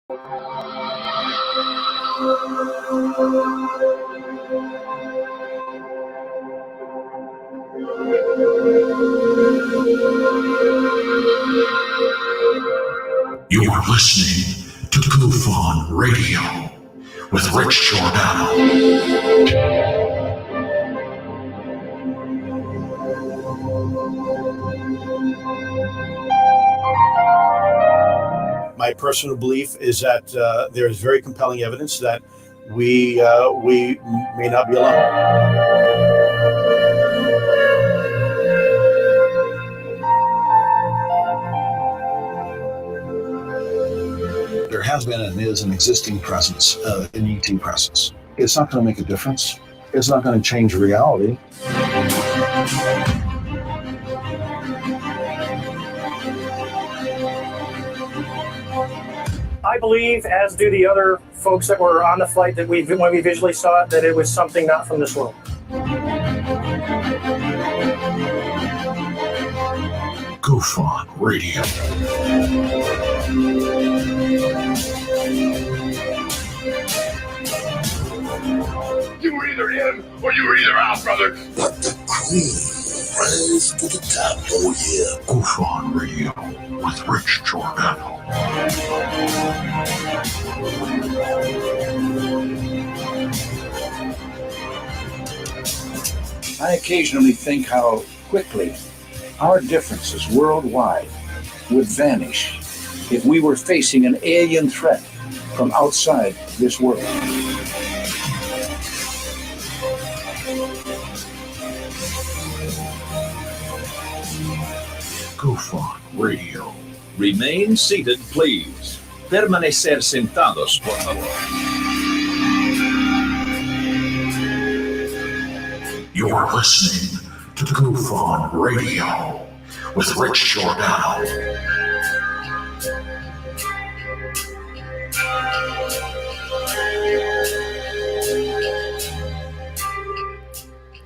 You are listening to GUFON Radio with Rich Giordano. My personal belief is that there is very compelling evidence that we may not be alone. There has been and is an existing presence, an ET presence. It's not going to make a difference. It's not going to change reality. I believe, as do the other folks that were on the flight, that when we visually saw it, that it was something not from this world. GUFON Radio. You were either in or you were either out, brother. Let the cream rise to the top. Oh yeah. GUFON Radio with Rich Giordano. I occasionally think how quickly our differences worldwide would vanish if we were facing an alien threat from outside this world. GUFON Radio. Remain seated, please. Permanecer sentados, por favor. You're listening to GUFON Radio with Rich Giordano.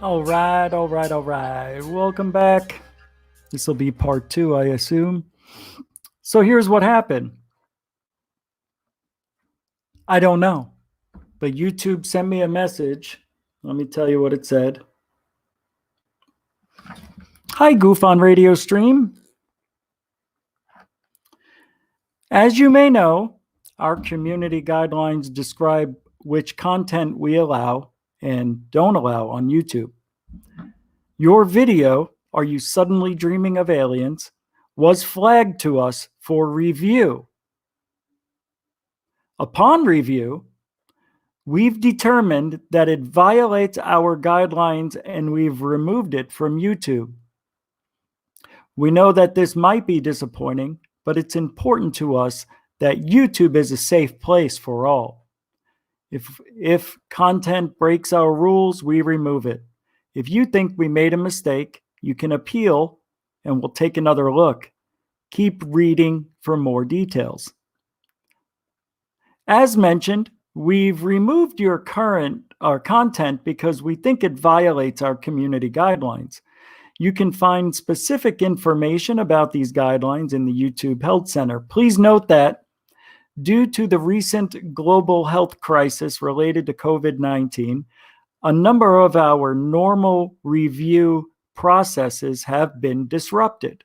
All right. Welcome back. This will be part 2, I assume. So here's what happened. I don't know, but YouTube sent me a message. Let me tell you what it said. Hi, GUFON Radio stream. As you may know, our community guidelines describe which content we allow and don't allow on YouTube. Your video, Are You Suddenly Dreaming of Aliens?, was flagged to us for review. Upon review, we've determined that it violates our guidelines and we've removed it from YouTube. We know that this might be disappointing, but it's important to us that YouTube is a safe place for all. If content breaks our rules, we remove it. If you think we made a mistake, you can appeal and we'll take another look. Keep reading for more details. As mentioned, we've removed your content because we think it violates our community guidelines. You can find specific information about these guidelines in the YouTube Health Center. Please note that due to the recent global health crisis related to COVID-19, a number of our normal review processes have been disrupted.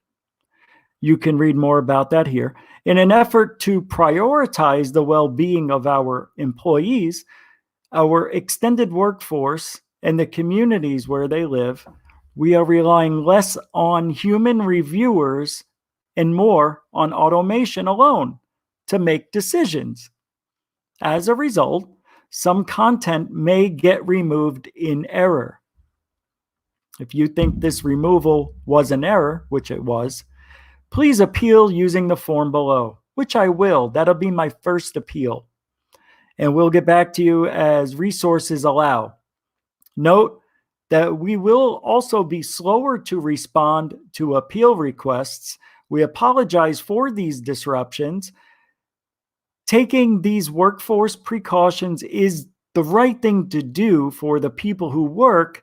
You can read more about that here. In an effort to prioritize the well-being of our employees, our extended workforce, and the communities where they live, we are relying less on human reviewers and more on automation alone to make decisions. As a result, some content may get removed in error. If you think this removal was an error, which it was, please appeal using the form below, which I will. That'll be my first appeal. And we'll get back to you as resources allow. Note that we will also be slower to respond to appeal requests. We apologize for these disruptions. Taking these workforce precautions is the right thing to do for the people who work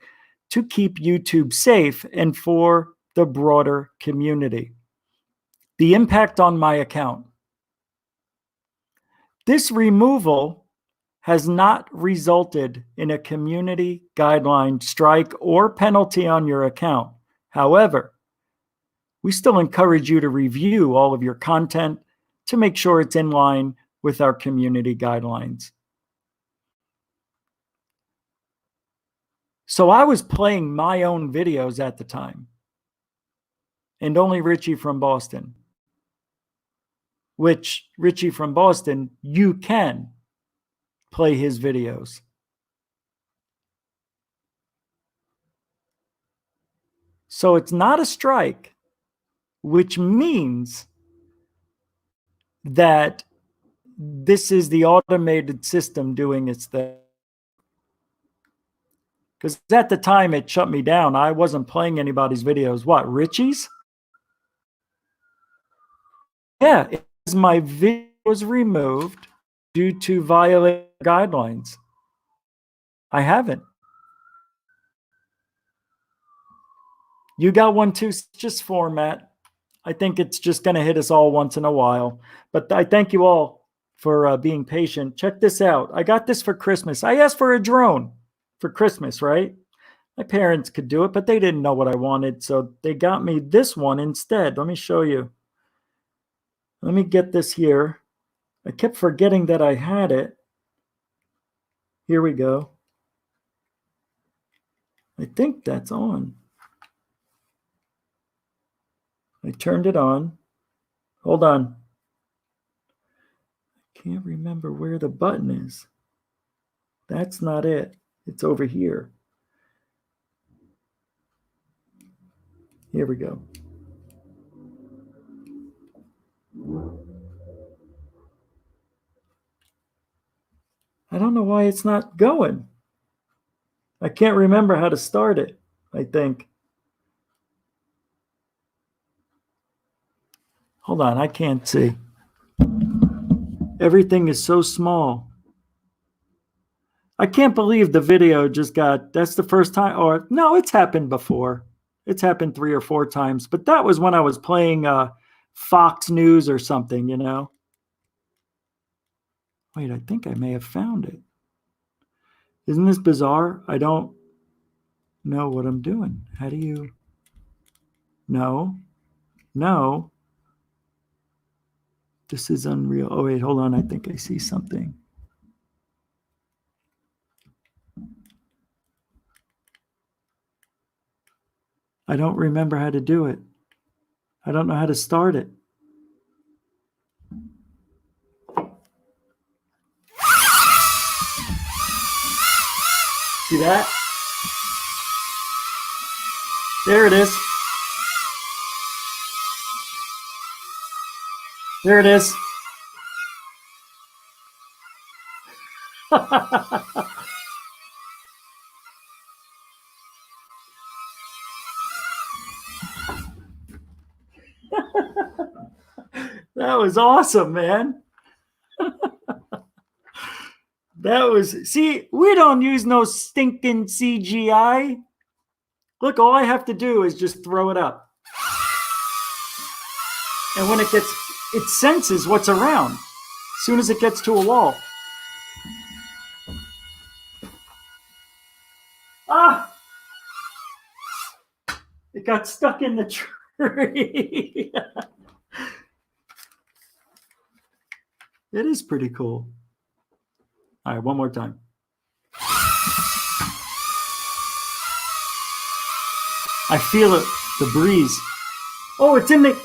to keep YouTube safe and for the broader community. The impact on my account. This removal has not resulted in a community guideline strike or penalty on your account. However, we still encourage you to review all of your content to make sure it's in line with our community guidelines. So I was playing my own videos at the time, and only Richie from Boston, which Richie from Boston, you can play his videos. So it's not a strike, which means that this is the automated system doing its thing. Because at the time it shut me down. I wasn't playing anybody's videos. What, Richie's? Yeah, my video was removed due to violating guidelines. I haven't. You got one too, just format. I think it's just going to hit us all once in a while. But I thank you all for being patient. Check this out. I got this for Christmas. I asked for a drone for Christmas, right? My parents could do it, but they didn't know what I wanted. So they got me this one instead. Let me show you. Let me get this here. I kept forgetting that I had it. Here we go. I think that's on. I turned it on. Hold on. I can't remember where the button is. That's not it. It's over here. Here we go. I don't know why it's not going. I can't remember how to start it, I think. Hold on, I can't see. Everything is so small. I can't believe the video just got, that's the first time, or no, it's happened before. It's happened 3 or 4 times, but that was when I was playing Fox News or something, you know. Wait, I think I may have found it. Isn't this bizarre? I don't know what I'm doing. How do you? No. This is unreal. Oh, wait, hold on. I think I see something. I don't remember how to do it. I don't know how to start it. See that? There it is. There it is. That was awesome, man. That was, see, we don't use no stinking CGI. Look, all I have to do is just throw it up. And when it gets, it senses what's around as soon as it gets to a wall. Ah! It got stuck in the tree. It is pretty cool. All right, one more time. I feel it, the breeze. Oh, it's in the...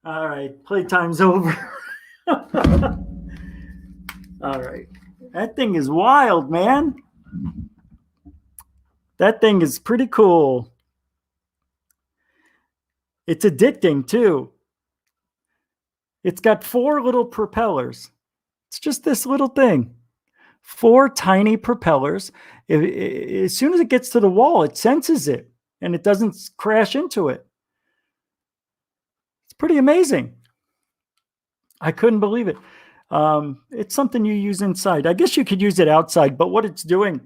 All right, playtime's over. All right. That thing is wild, man. That thing is pretty cool. It's addicting, too. It's got 4 little propellers. It's just this little thing. 4 tiny propellers. As soon as it gets to the wall, it senses it, and it doesn't crash into it. It's pretty amazing. I couldn't believe it. It's something you use inside. I guess you could use it outside, but what it's doing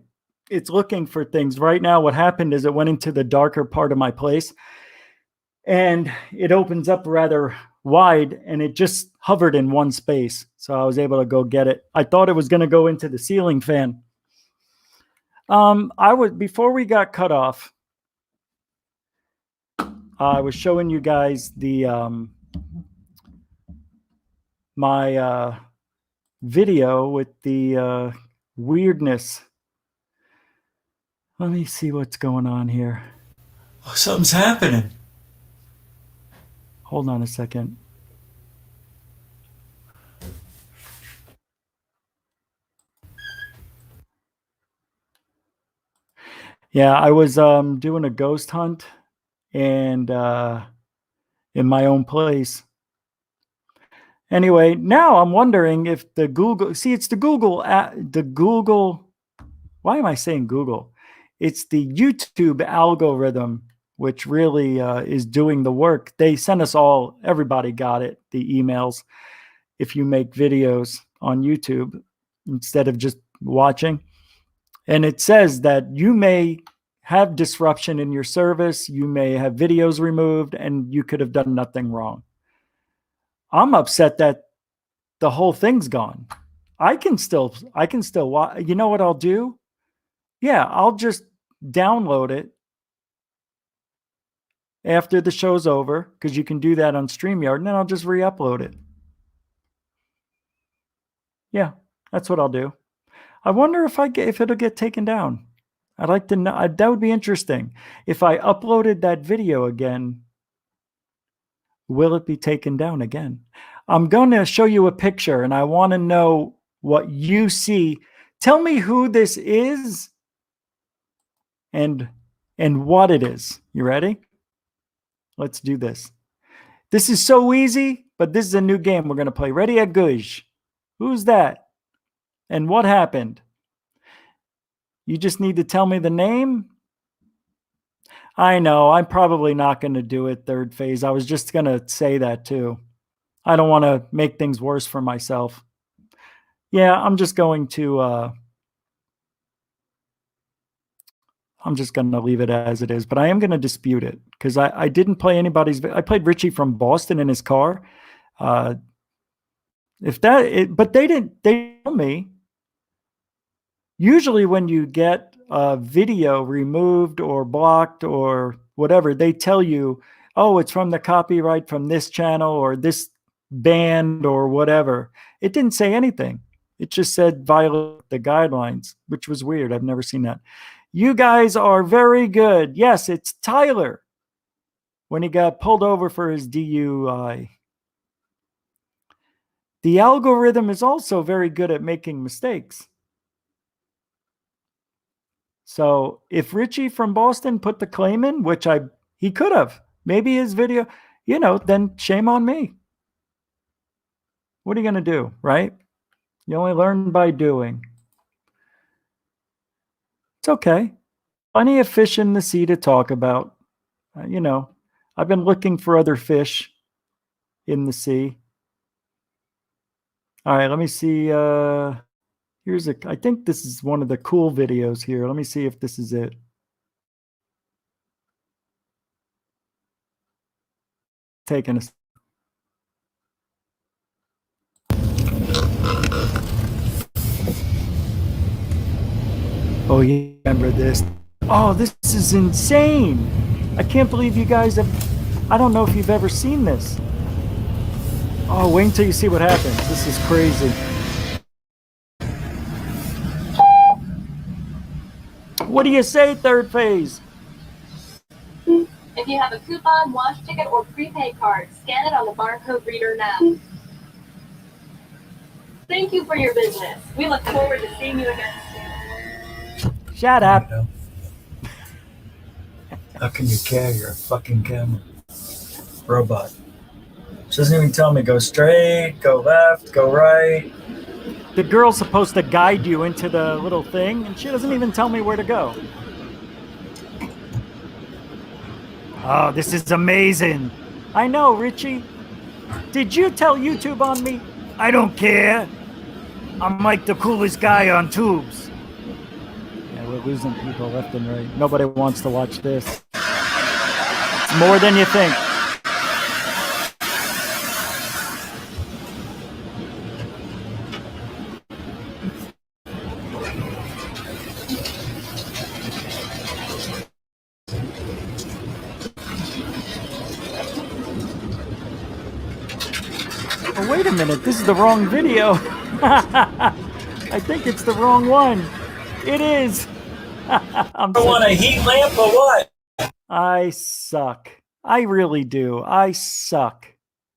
it's looking for things. Right now, what happened is it went into the darker part of my place, and it opens up rather wide, and it just hovered in one space. So I was able to go get it. I thought it was going to go into the ceiling fan. Before we got cut off, I was showing you guys the my video with the weirdness. Let me see what's going on here. Oh, something's happening. Hold on a second. Yeah, I was doing a ghost hunt and in my own place. Anyway, now I'm wondering if the Google, see, it's the Google, why am I saying Google? It's the YouTube algorithm, which really is doing the work. They sent us all, everybody got it, the emails, if you make videos on YouTube instead of just watching. And it says that you may have disruption in your service, you may have videos removed, and you could have done nothing wrong. I'm upset that the whole thing's gone. I can still watch. You know what I'll do? Yeah, I'll just download it after the show's over, because you can do that on StreamYard, and then I'll just re-upload it. Yeah, that's what I'll do. I wonder if it'll get taken down. I'd like to know. That would be interesting. If I uploaded that video again, will it be taken down again? I'm going to show you a picture, and I want to know what you see. Tell me who this is and what it is. You ready? Let's do this. This is so easy, but this is a new game we're going to play. Ready at Guj. Who's that? And what happened? You just need to tell me the name. I know, I'm probably not going to do it third phase. I was just going to say that too. I don't want to make things worse for myself. Yeah, I'm just going to leave it as it is, but I am going to dispute it because I didn't play anybody's. I played Richie from Boston in his car. But they didn't. They told me. Usually, when you get a video removed or blocked or whatever, they tell you, "Oh, it's from the copyright from this channel or this band or whatever." It didn't say anything. It just said violate the guidelines, which was weird. I've never seen that. You guys are very good. Yes, it's Tyler when he got pulled over for his DUI. The algorithm is also very good at making mistakes. So if Richie from Boston put the claim in, which he could have, maybe his video, then shame on me. What are you going to do, right? You only learn by doing. It's okay. Plenty of fish in the sea to talk about. I've been looking for other fish in the sea. All right, let me see. I think this is one of the cool videos here. Let me see if this is it. Taking a. Oh, you remember this? Oh, this is insane. I can't believe you guys have. I don't know if you've ever seen this. Oh, wait until you see what happens. This is crazy. What do you say, third phase? If you have a coupon, wash ticket, or prepaid card, scan it on the barcode reader now. Thank you for your business. We look forward to seeing you again soon. Shut up. How can you carry your fucking camera? Robot. She doesn't even tell me go straight, go left, go right. The girl's supposed to guide you into the little thing, and she doesn't even tell me where to go. Oh, this is amazing. I know, Richie. Did you tell YouTube on me? I don't care. I'm like the coolest guy on tubes. Yeah, we're losing people left and right. Nobody wants to watch this. It's more than you think. Oh, wait a minute. This is the wrong video. I think it's the wrong one. It is. I want a heat lamp or what? I suck. I really do. I suck.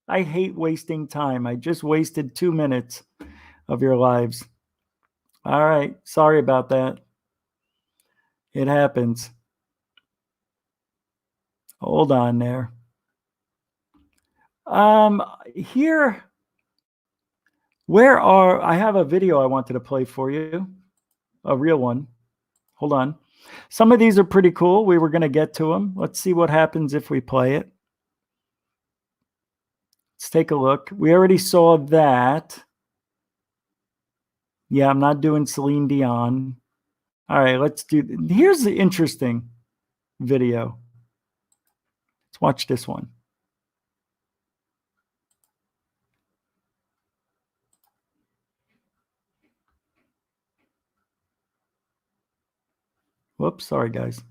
I hate wasting time. I just wasted 2 minutes of your lives. All right. Sorry about that. It happens. Hold on there. Here, I have a video I wanted to play for you. A real one. Hold on. Some of these are pretty cool. We were going to get to them. Let's see what happens if we play it. Let's take a look. We already saw that. Yeah, I'm not doing Celine Dion. All right, let's do. Here's the interesting video. Let's watch this one. Whoops, sorry guys.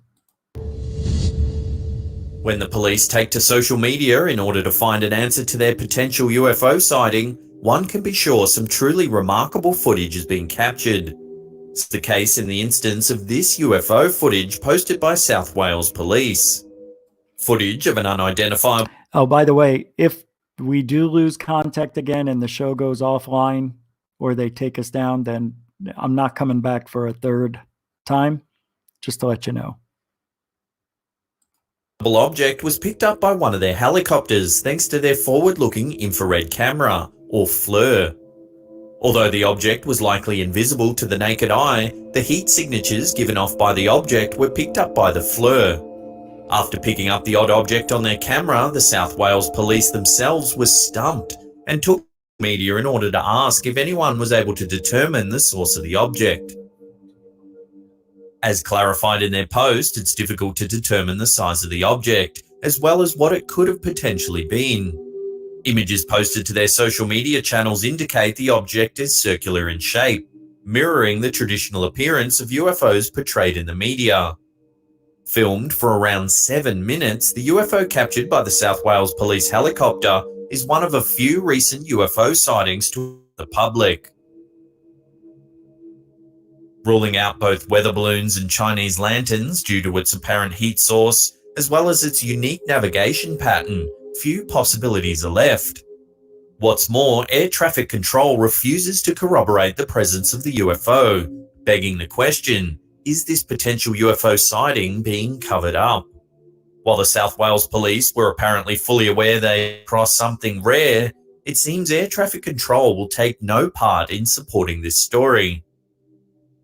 When the police take to social media in order to find an answer to their potential UFO sighting, one can be sure some truly remarkable footage is being captured. It's the case in the instance of this UFO footage posted by South Wales Police. Footage of an unidentified... Oh, by the way, if we do lose contact again and the show goes offline or they take us down, then I'm not coming back for a third time, just to let you know. Object was picked up by one of their helicopters thanks to their forward-looking infrared camera, or FLIR. Although the object was likely invisible to the naked eye, the heat signatures given off by the object were picked up by the FLIR. After picking up the odd object on their camera, the South Wales Police themselves were stumped and took to media in order to ask if anyone was able to determine the source of the object. As clarified in their post, it's difficult to determine the size of the object, as well as what it could have potentially been. Images posted to their social media channels indicate the object is circular in shape, mirroring the traditional appearance of UFOs portrayed in the media. Filmed for around 7 minutes, the UFO captured by the South Wales Police helicopter is one of a few recent UFO sightings to the public. Ruling out both weather balloons and Chinese lanterns due to its apparent heat source, as well as its unique navigation pattern, few possibilities are left. What's more, air traffic control refuses to corroborate the presence of the UFO, begging the question, is this potential UFO sighting being covered up? While the South Wales Police were apparently fully aware they crossed something rare, it seems air traffic control will take no part in supporting this story.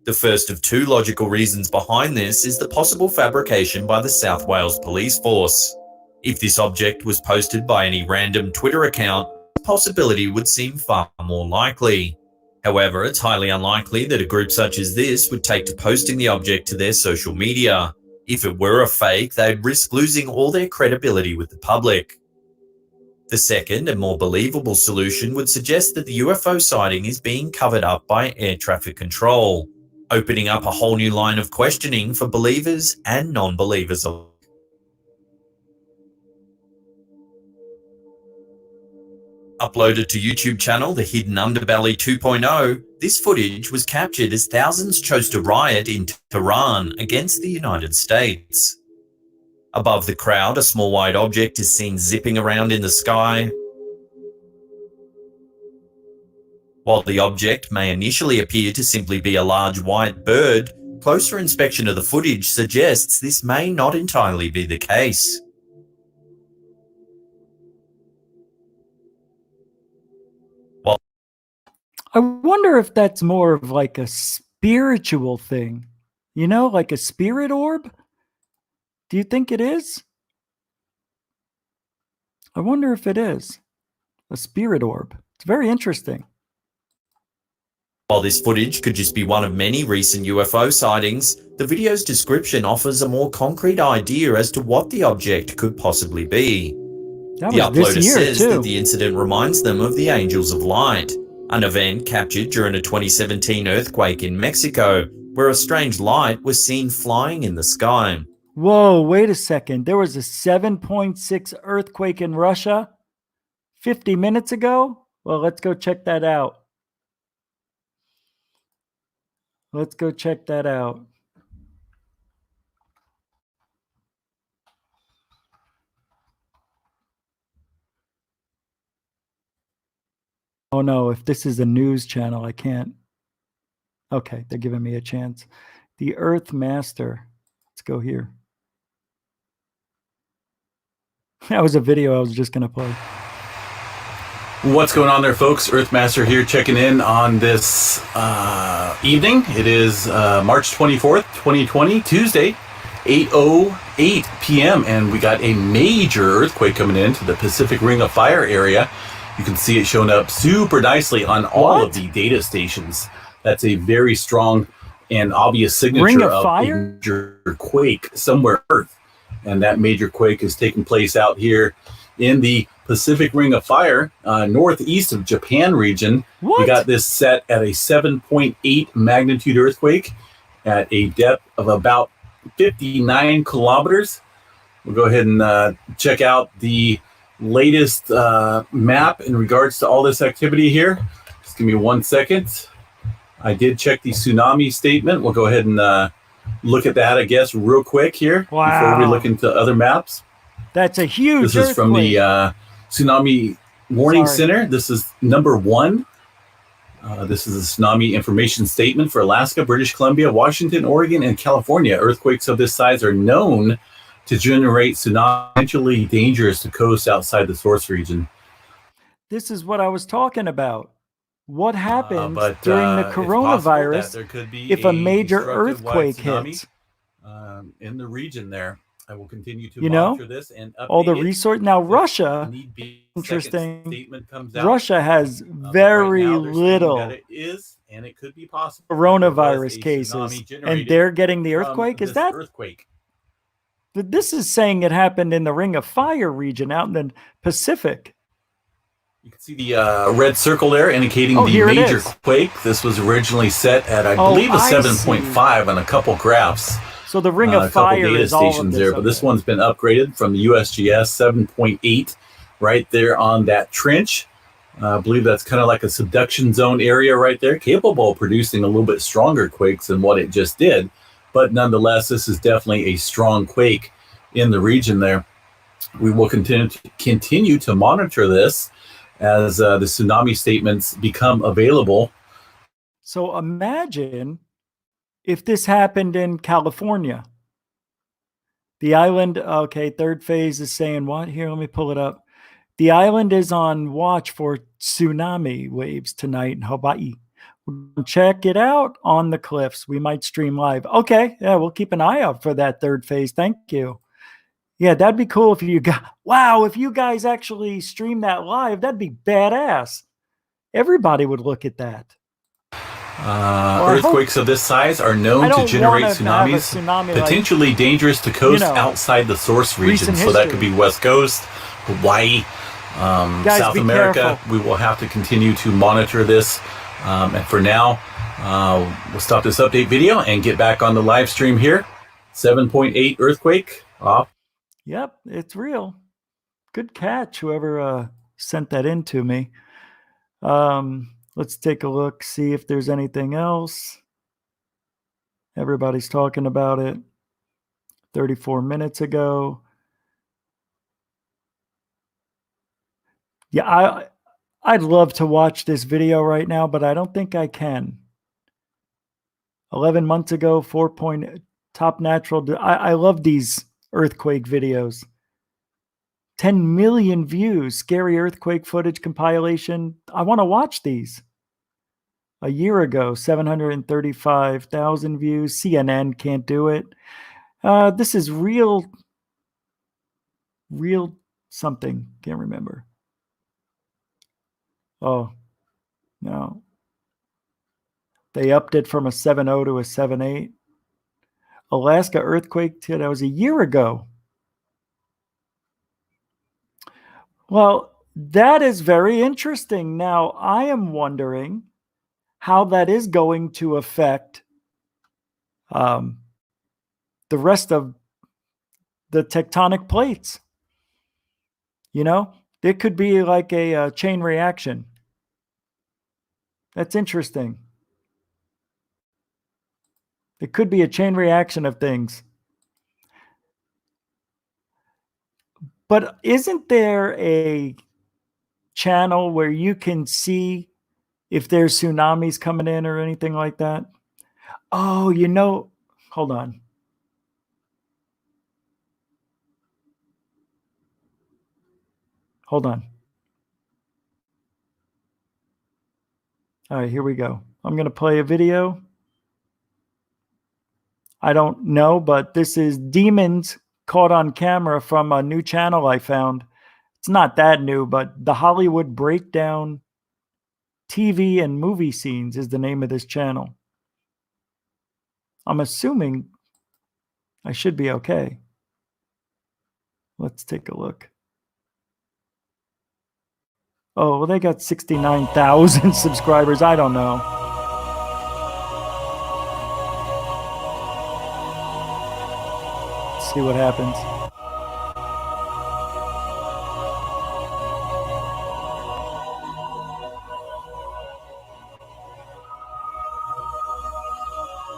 The first of two logical reasons behind this is the possible fabrication by the South Wales Police Force. If this object was posted by any random Twitter account, the possibility would seem far more likely. However, it's highly unlikely that a group such as this would take to posting the object to their social media. If it were a fake, they'd risk losing all their credibility with the public. The second and more believable solution would suggest that the UFO sighting is being covered up by air traffic control, opening up a whole new line of questioning for believers and non-believers alike. Uploaded to YouTube channel The Hidden Underbelly 2.0, this footage was captured as thousands chose to riot in Tehran against the United States. Above the crowd, a small white object is seen zipping around in the sky. While the object may initially appear to simply be a large white bird, closer inspection of the footage suggests this may not entirely be the case. I wonder if that's more of like a spiritual thing, you know, like a spirit orb. Do you think it is? I wonder if it is a spirit orb. It's very interesting. While this footage could just be one of many recent UFO sightings, the video's description offers a more concrete idea as to what the object could possibly be. That The was this uploader year, says too. that the incident reminds them of the Angels of Light, an event captured during a 2017 earthquake in Mexico, where a strange light was seen flying in the sky. Whoa, wait a second. There was a 7.6 earthquake in Russia 50 minutes ago? Well, let's go check that out. Let's go check that out. Oh no, if this is a news channel, I can't. Okay, they're giving me a chance. The Earth Master. Let's go here. That was a video I was just going to play. What's going on there, folks? Earthmaster here checking in on this evening. It is March 24th, 2020, Tuesday, 8:08 p.m. And we got a major earthquake coming into the Pacific Ring of Fire area. You can see it showing up super nicely on all of the data stations. That's a very strong and obvious signature of a major quake somewhere on Earth. And that major quake is taking place out here in the Pacific Ring of Fire, northeast of Japan region. We got this set at a 7.8 magnitude earthquake at a depth of about 59 kilometers. We'll go ahead and check out the latest map in regards to all this activity here. Just give me 1 second. I did check the tsunami statement. We'll go ahead and look at that, I guess, real quick here before we look into other maps. That's a huge This is from the Tsunami Warning Center. This is number 1. This is a tsunami information statement for Alaska, British Columbia, Washington, Oregon, and California. Earthquakes of this size are known to generate tsunami potentially dangerous to coasts outside the source region. This is what I was talking about. What happens during the coronavirus if a major earthquake hits? In the region there. I will continue to You monitor know, this and update all the it. resource. Now, Russia, interesting. Russia has very right now, they're saying little that it is, and it could be possible coronavirus cases, and they're getting the earthquake. Is that earthquake? This is saying it happened in the Ring of Fire region out in the Pacific. You can see the red circle there indicating the major quake. This was originally set at, I believe, a 7.5 on a couple graphs. So the Ring of Fire is all of this, there, but this one's been upgraded from the USGS 7.8 right there on that trench. I believe that's kind of like a subduction zone area right there, capable of producing a little bit stronger quakes than what it just did. But nonetheless, this is definitely a strong quake in the region there. We will continue to monitor this as the tsunami statements become available. So imagine if this happened in California. The island, okay, third phase is saying what? Here, let me pull it up. The island is on watch for tsunami waves tonight in Hawaii. Check it out on the cliffs. We might stream live. Okay, yeah, we'll keep an eye out for that third phase. Thank you. Yeah, that'd be cool if you got, wow, if you guys actually stream that live, that'd be badass. Everybody would look at that. Earthquakes of this size are known to generate tsunamis, potentially dangerous to coasts outside the source region. So that could be West Coast, Hawaii, South America. We will have to continue to monitor this. And for now, we'll stop this update video and get back on the live stream here. 7.8 earthquake off. Yep, it's real. Good catch, whoever sent that in to me. Let's take a look, see if there's anything else. Everybody's talking about it 34 minutes ago. Yeah, I'd love to watch this video right now, but I don't think I can. 11 months ago, 4 point top natural. I love these earthquake videos. 10 million views, scary earthquake footage compilation. I want to watch these. A year ago, 735,000 views. CNN can't do it. This is real something. Can't remember. Oh, no. They upped it from a 7.0 to a 7.8. Alaska earthquake, that was a year ago. Well, that is very interesting. Now, I am wondering how that is going to affect the rest of the tectonic plates. You know, it could be like a chain reaction. That's interesting. It could be a chain reaction of things. But isn't there a channel where you can see if there's tsunamis coming in or anything like that? Oh, you know, hold on. Hold on. All right, here we go. I'm going to play a video. I don't know, but this is demons caught on camera from a new channel I found. It's not that new, but the Hollywood Breakdown TV and Movie Scenes is the name of this channel. I'm assuming I should be okay. Let's take a look. Oh, well, they got 69,000 subscribers. I don't know. Let's see what happens.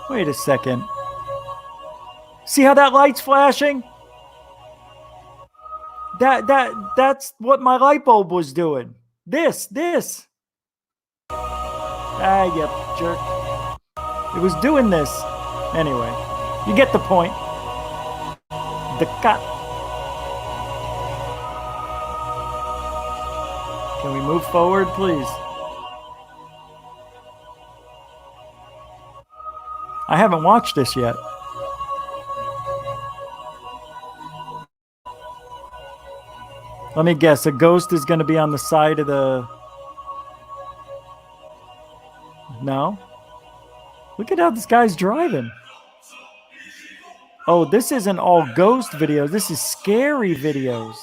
Wait a second. See how that light's flashing? That's what my light bulb was doing. This. Ah, yep, jerk. It was doing this. Anyway, you get the point. The cut. Can we move forward, please? I haven't watched this yet. Let me guess, a ghost is going to be on the side of the... No? Look at how this guy's driving. Oh, this isn't all ghost videos. This is scary videos.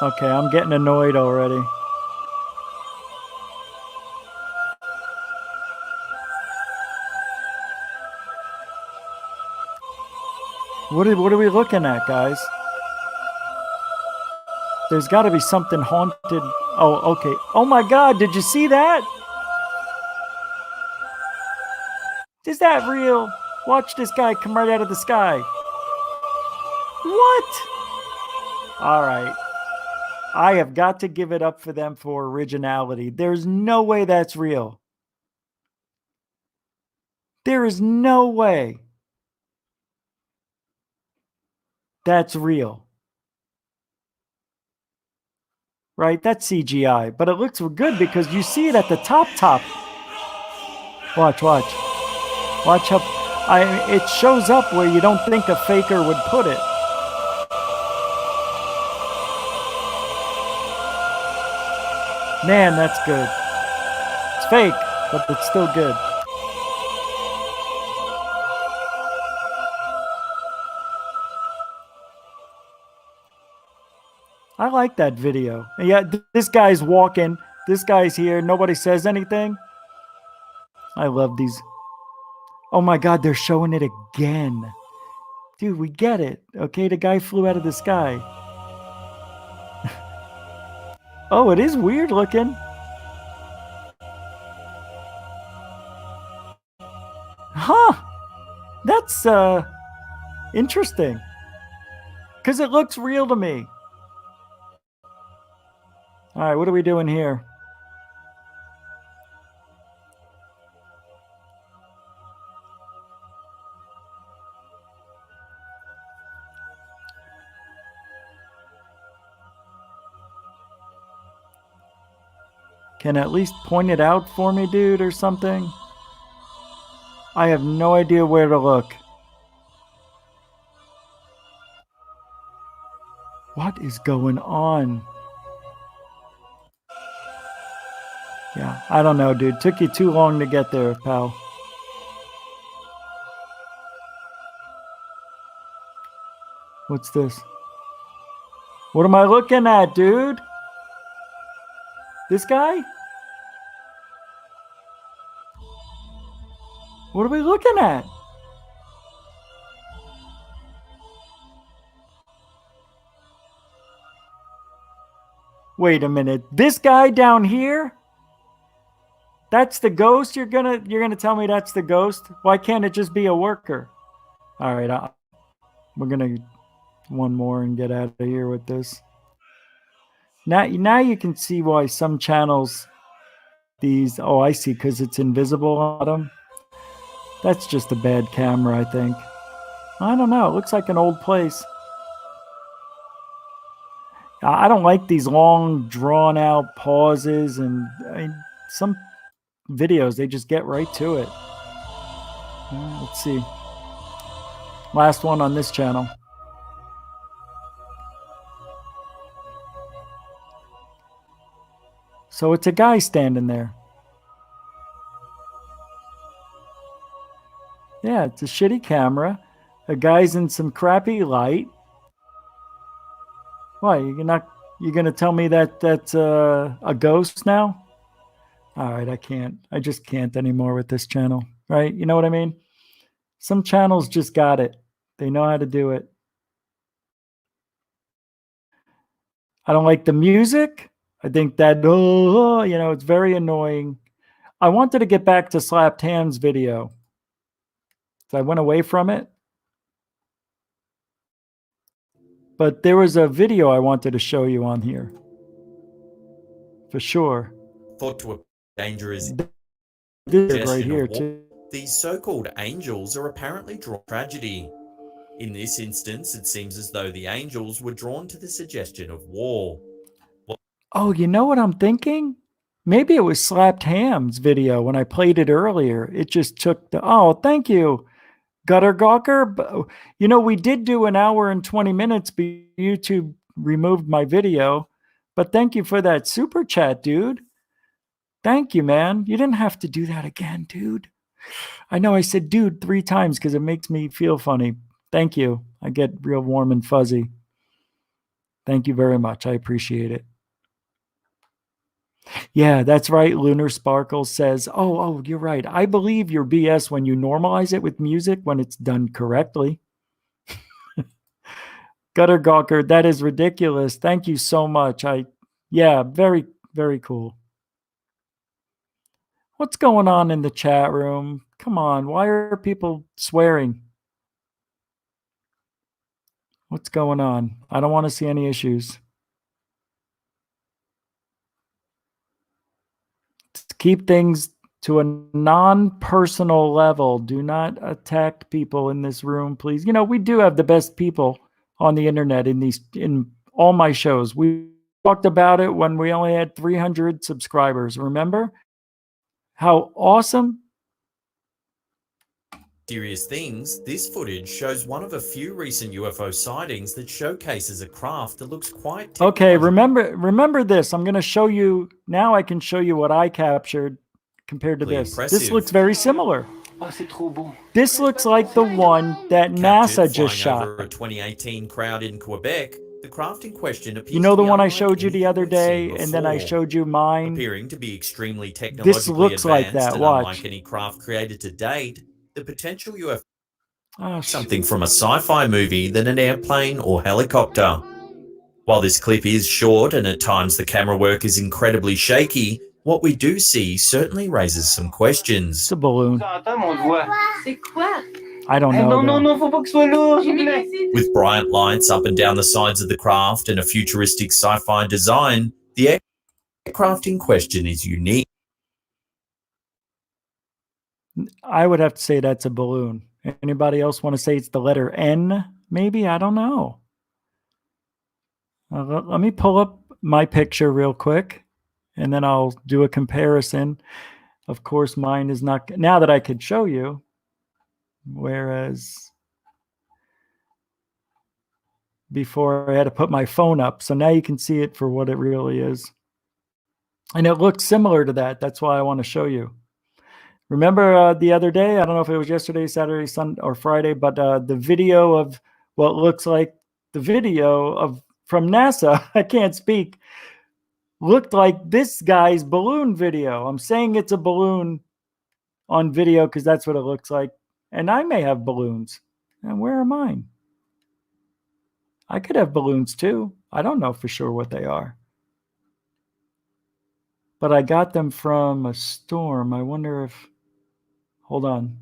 Okay, I'm getting annoyed already. What are we looking at, guys? There's got to be something haunted. Oh, okay. Oh my God, did you see that? Is that real? Watch this guy come right out of the sky. What? All right. I have got to give it up for them for originality. There's no way that's real. There is no way that's real. Right? That's CGI. But it looks good because you see it at the top. Watch. Watch how it shows up where you don't think a faker would put it. Man, that's good. It's fake, but it's still good. I like that video. Yeah, this guy's walking. This guy's here. Nobody says anything. I love these. Oh my God, they're showing it again. Dude, we get it. Okay, the guy flew out of the sky. Oh, it is weird looking. Huh. That's interesting. Because it looks real to me. All right, what are we doing here? Can at least point it out for me, dude, or something? I have no idea where to look. What is going on? Yeah, I don't know, dude. Took you too long to get there, pal. What's this? What am I looking at, dude? This guy? What are we looking at? Wait a minute. This guy down here? That's the ghost? You're gonna tell me that's the ghost? Why can't it just be a worker? All right, we're gonna one more and get out of here with this. Now you can see why some channels these. Oh, I see, because it's invisible on them. That's just a bad camera, I think. I don't know. It looks like an old place. I don't like these long, drawn-out pauses, and some videos they just get right to it. Let's see. Last one on this channel. So it's a guy standing there. Yeah, it's a shitty camera. A guy's in some crappy light. Why, you're gonna tell me that that's a ghost now? All right, I just can't anymore with this channel, right? You know what I mean? Some channels just got it. They know how to do it. I don't like the music. I think that, it's very annoying. I wanted to get back to Slapped Hands video. So I went away from it. But there was a video I wanted to show you on here. For sure. Thought to a dangerous This is right here, too. These so-called angels are apparently drawn to tragedy. In this instance, it seems as though the angels were drawn to the suggestion of war. Oh, you know what I'm thinking? Maybe it was Slapped Hams video when I played it earlier. It just took the, oh, thank you, Gutter Gawker. We did do an hour and 20 minutes, but YouTube removed my video. But thank you for that super chat, dude. Thank you, man. You didn't have to do that again, dude. I know I said dude 3 times because it makes me feel funny. Thank you. I get real warm and fuzzy. Thank you very much. I appreciate it. Yeah, that's right. Lunar Sparkle says, oh, you're right. I believe your BS when you normalize it with music when it's done correctly. Gutter Gawker, that is ridiculous. Thank you so much. Yeah, very, very cool. What's going on in the chat room? Come on, why are people swearing? What's going on? I don't want to see any issues. Keep things to a non-personal level. Do not attack people in this room, please. We do have the best people on the internet in all my shows. We talked about it when we only had 300 subscribers. Remember how awesome? Serious things, this footage shows one of a few recent UFO sightings that showcases a craft that looks quite okay. Remember this. I'm going to show you now. I can show you what I captured compared to this. Impressive. This looks very similar. This looks like the one that NASA just shot. Over a 2018 crowd in Quebec, the craft in question appears you know the to be one I unlike showed you the other day, anything and then I before. showed you mine. Appearing to be extremely technologically This looks like advanced that. and Watch. unlike any craft created to date, the potential UFO Oh, something from a sci-fi movie than an airplane or helicopter. While this clip is short and at times the camera work is incredibly shaky, what we do see certainly raises some questions. It's a balloon. I don't know. With bright lights up and down the sides of the craft and a futuristic sci-fi design, the aircraft in question is unique. I would have to say that's a balloon. Anybody else want to say it's the letter N? Maybe? I don't know. Let me pull up my picture real quick, and then I'll do a comparison. Of course, mine is not, now that I could show you, whereas before I had to put my phone up. So now you can see it for what it really is. And it looks similar to that. That's why I want to show you. Remember the other day, I don't know if it was yesterday, Saturday, Sunday, or Friday, but the video of what looks like the video of from NASA, I can't speak, looked like this guy's balloon video. I'm saying it's a balloon on video because that's what it looks like. And I may have balloons. And where are mine? I could have balloons too. I don't know for sure what they are. But I got them from a storm. I wonder if, hold on.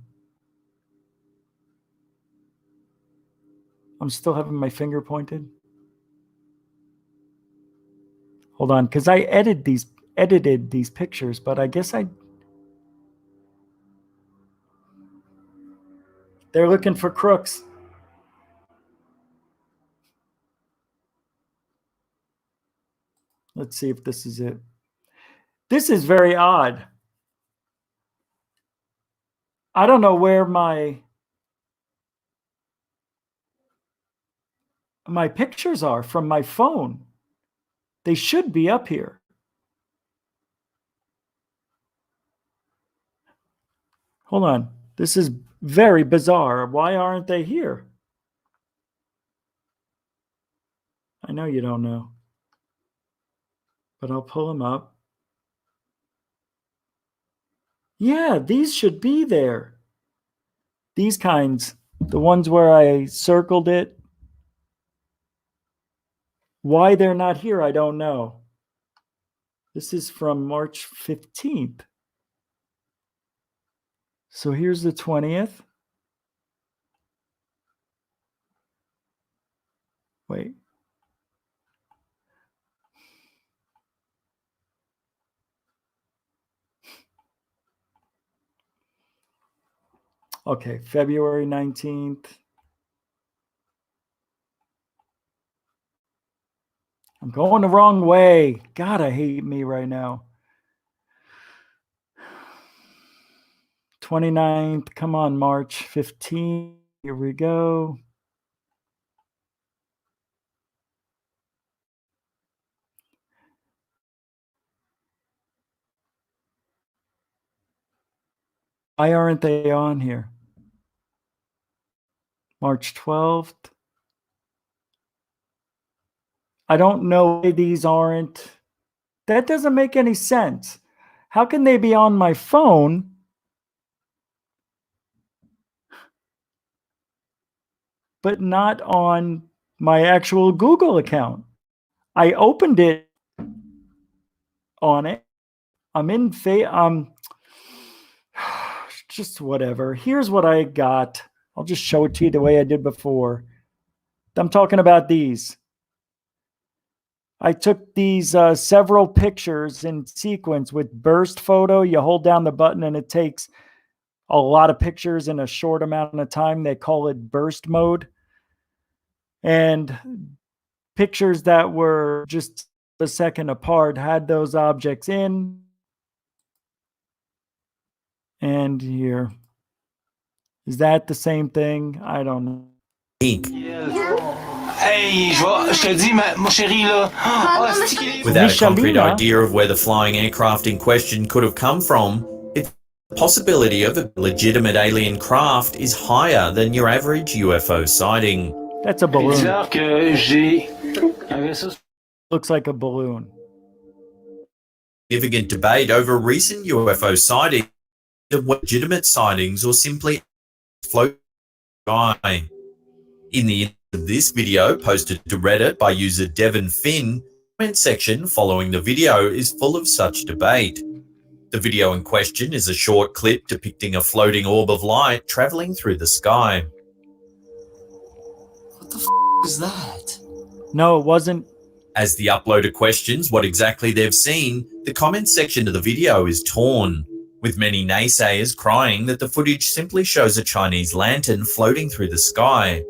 I'm still having my finger pointed. Hold on, because I edited these pictures, but I guess they're looking for crooks. Let's see if this is it. This is very odd. I don't know where my pictures are from my phone. They should be up here. Hold on. This is very bizarre. Why aren't they here? I know you don't know. But I'll pull them up. Yeah, these should be there. These kinds. The ones where I circled it. Why they're not here, I don't know. This is from March 15th. So here's the 20th. Wait. Okay, February 19th. I'm going the wrong way. God, I hate me right now. 29th. Come on, March 15th. Here we go. Why aren't they on here? March 12th. I don't know why these aren't. That doesn't make any sense. How can they be on my phone? But not on my actual Google account. I opened it on it. I'm in just whatever. Here's what I got. I'll just show it to you the way I did before. I'm talking about these. I took these several pictures in sequence with burst photo. You hold down the button and it takes a lot of pictures in a short amount of time. They call it burst mode. And pictures that were just a second apart had those objects in. And here. Is that the same thing? I don't know. Without a concrete idea of where the flying aircraft in question could have come from, the possibility of a legitimate alien craft is higher than your average UFO sighting. That's a balloon. Looks like a balloon. Significant debate over recent UFO sightings of legitimate sightings or simply float by. In the end of this video, posted to Reddit by user Devon Finn, the comment section following the video is full of such debate. The video in question is a short clip depicting a floating orb of light traveling through the sky. What the is that? No, it wasn't. As the uploader questions what exactly they've seen, the comment section of the video is torn, with many naysayers crying that the footage simply shows a Chinese lantern floating through the sky.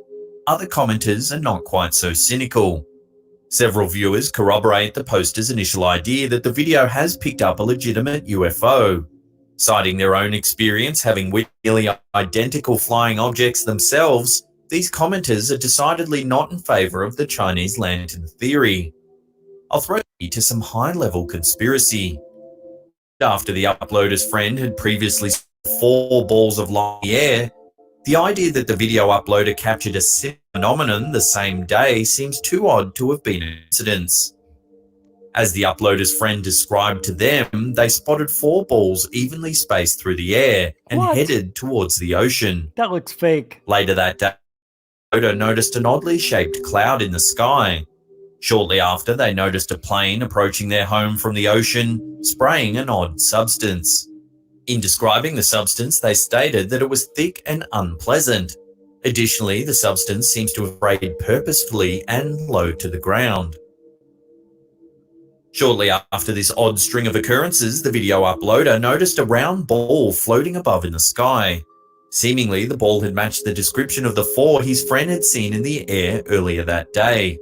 Other commenters are not quite so cynical. Several viewers corroborate the poster's initial idea that the video has picked up a legitimate UFO. Citing their own experience having witnessed nearly identical flying objects themselves, these commenters are decidedly not in favor of the Chinese lantern theory. I'll throw you to some high-level conspiracy. After the uploader's friend had previously seen 4 balls of light in the air, the idea that the video uploader captured a similar phenomenon the same day seems too odd to have been a coincidence. As the uploader's friend described to them, they spotted 4 balls evenly spaced through the air and headed towards the ocean. That looks fake. Later that day, the uploader noticed an oddly shaped cloud in the sky. Shortly after, they noticed a plane approaching their home from the ocean, spraying an odd substance. In describing the substance, they stated that it was thick and unpleasant. Additionally, the substance seems to have sprayed purposefully and low to the ground. Shortly after this odd string of occurrences, the video uploader noticed a round ball floating above in the sky. Seemingly, the ball had matched the description of the 4 his friend had seen in the air earlier that day.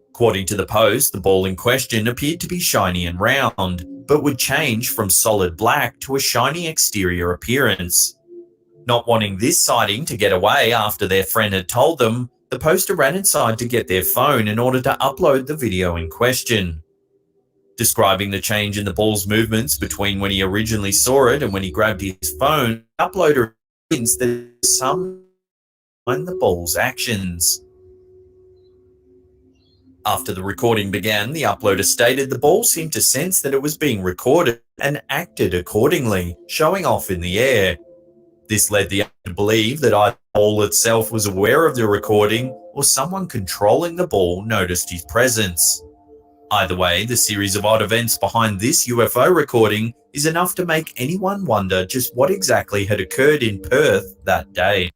According to the post, the ball in question appeared to be shiny and round, but would change from solid black to a shiny exterior appearance. Not wanting this sighting to get away after their friend had told them, the poster ran inside to get their phone in order to upload the video in question. Describing the change in the ball's movements between when he originally saw it and when he grabbed his phone, the uploader hints that there's some behind the ball's actions. After the recording began, the uploader stated the ball seemed to sense that it was being recorded and acted accordingly, showing off in the air. This led the actor to believe that either the ball itself was aware of the recording or someone controlling the ball noticed his presence. Either way, the series of odd events behind this UFO recording is enough to make anyone wonder just what exactly had occurred in Perth that day.